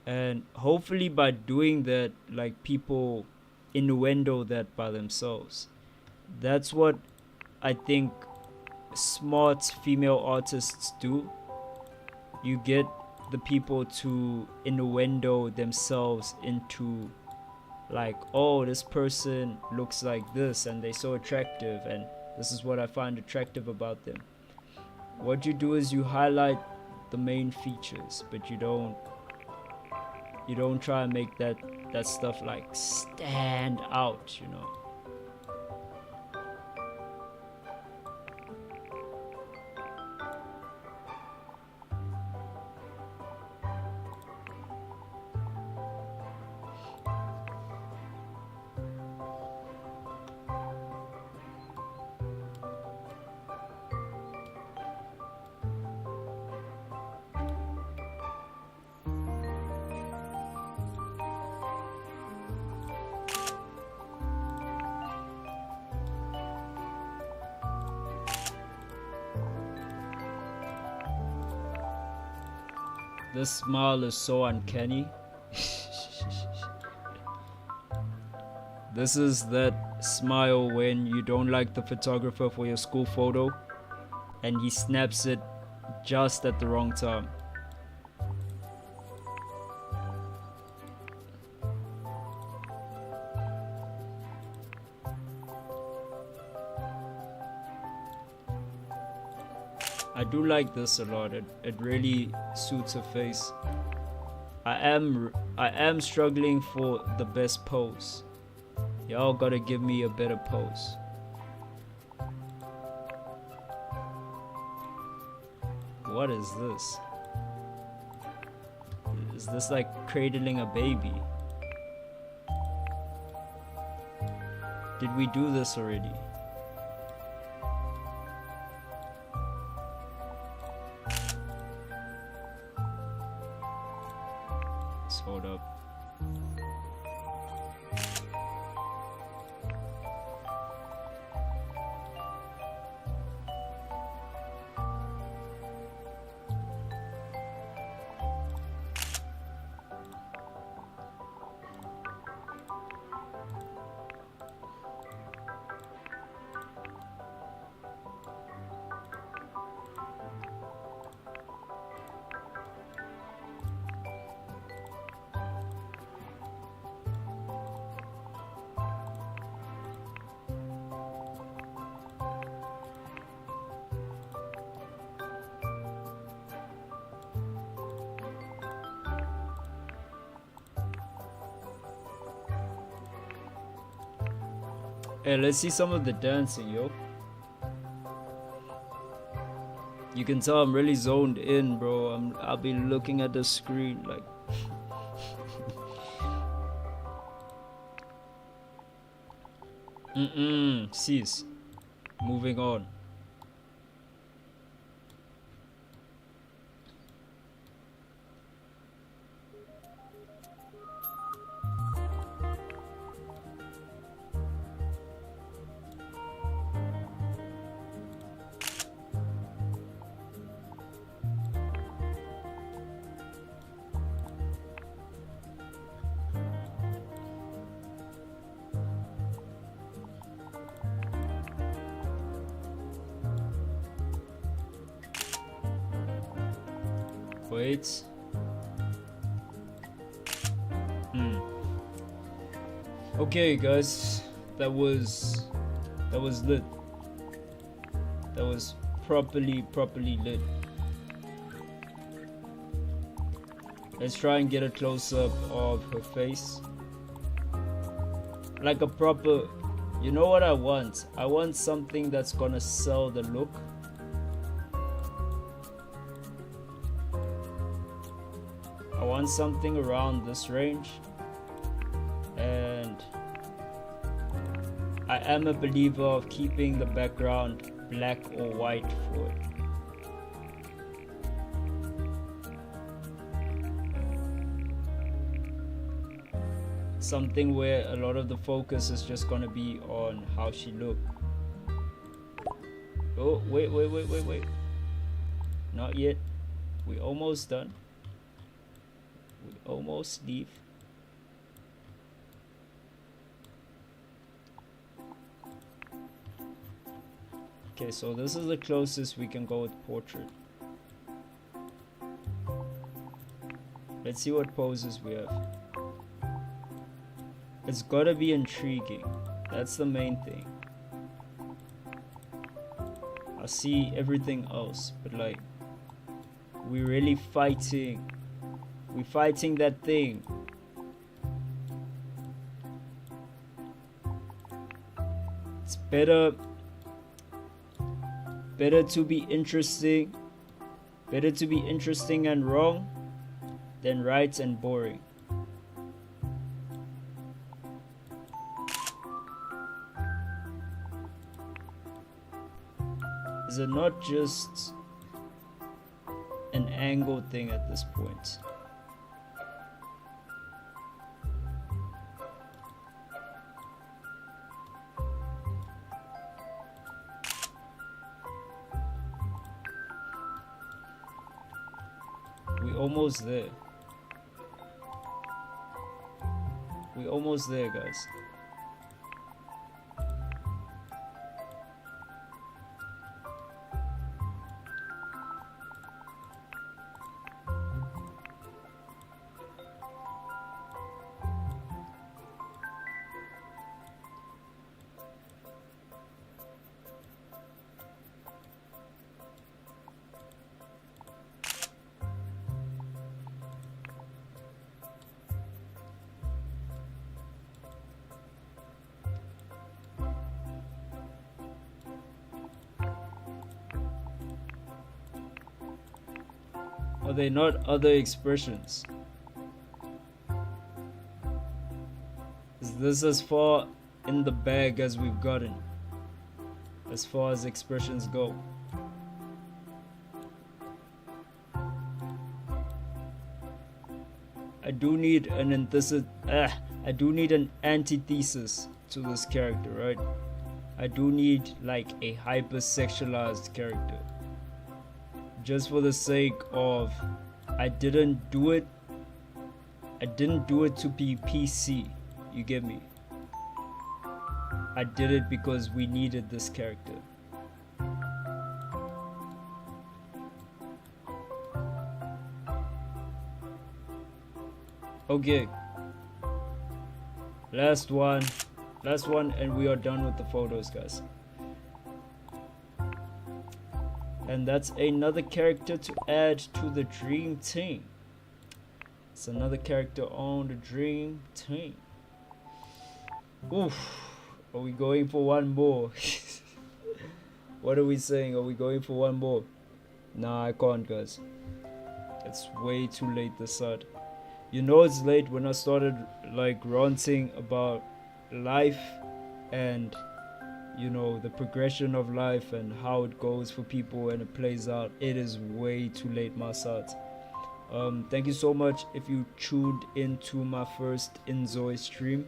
and hopefully by doing that, like, people innuendo that by themselves. That's what I think smart female artists do. You get the people to innuendo themselves into, like, oh, this person looks like this and they're so attractive and this is what I find attractive about them. What you do is you highlight the main features, but you don't try and make that stuff like stand out, you know. This smile is so uncanny. This is that smile when you don't like the photographer for your school photo and he snaps it just at the wrong time. I do like this a lot. It really suits her face. I am struggling for the best pose. Y'all gotta give me a better pose. What is this? Is this like cradling a baby? Did we do this already? Let's hold up. Hey, let's see some of the dancing, yo. You can tell I'm really zoned in, bro. I'll be looking at the screen like. Cease. Moving on. Wait. Okay, guys, that was lit. That was properly lit. Let's try and get a close-up of her face, like a proper. You know what I want? I want something that's gonna sell the look. I want something around this range, and I am a believer of keeping the background black or white for it. Something where a lot of the focus is just gonna be on how she looked. Oh, wait. Not yet. We almost done. We almost leave. Okay, so this is the closest we can go with portrait. Let's see what poses we have. It's gotta be intriguing. That's the main thing. I see everything else, but like, we're really fighting. We're fighting that thing. It's better to be interesting. Better to be interesting and wrong than right and boring. Is it not just an angle thing at this point? We almost there. We almost there, guys. Are they not other expressions? Is this as far in the bag as we've gotten? As far as expressions go? I do need an antithesis to this character, right? I do need like a hypersexualized character. Just for the sake of, I didn't do it to be PC, you get me? I did it because we needed this character. Okay, last one and we are done with the photos, guys. And that's another character to add to the dream team. It's another character on the dream team. Oof. Are we going for one more? What are we saying? Are we going for one more? Nah, I can't, guys. It's way too late this side. You know it's late when I started like ranting about life and the progression of life and how it goes for people and it plays out. It is way too late, my side. Thank you so much if you tuned into my first InZOI stream.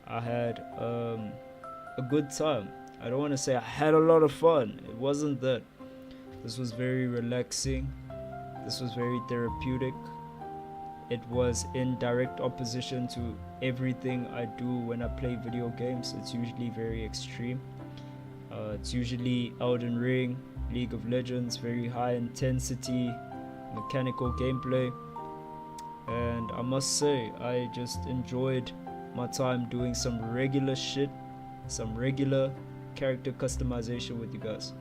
I had a good time. I don't want to say I had a lot of fun. It wasn't that. This was very relaxing. This was very therapeutic. It was in direct opposition to everything I do when I play video games. It's usually very extreme. It's usually Elden Ring, League of Legends, very high intensity, mechanical gameplay. And I must say, I just enjoyed my time doing some regular shit, some regular character customization with you guys.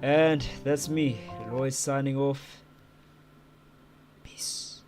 And that's me, Lois, signing off.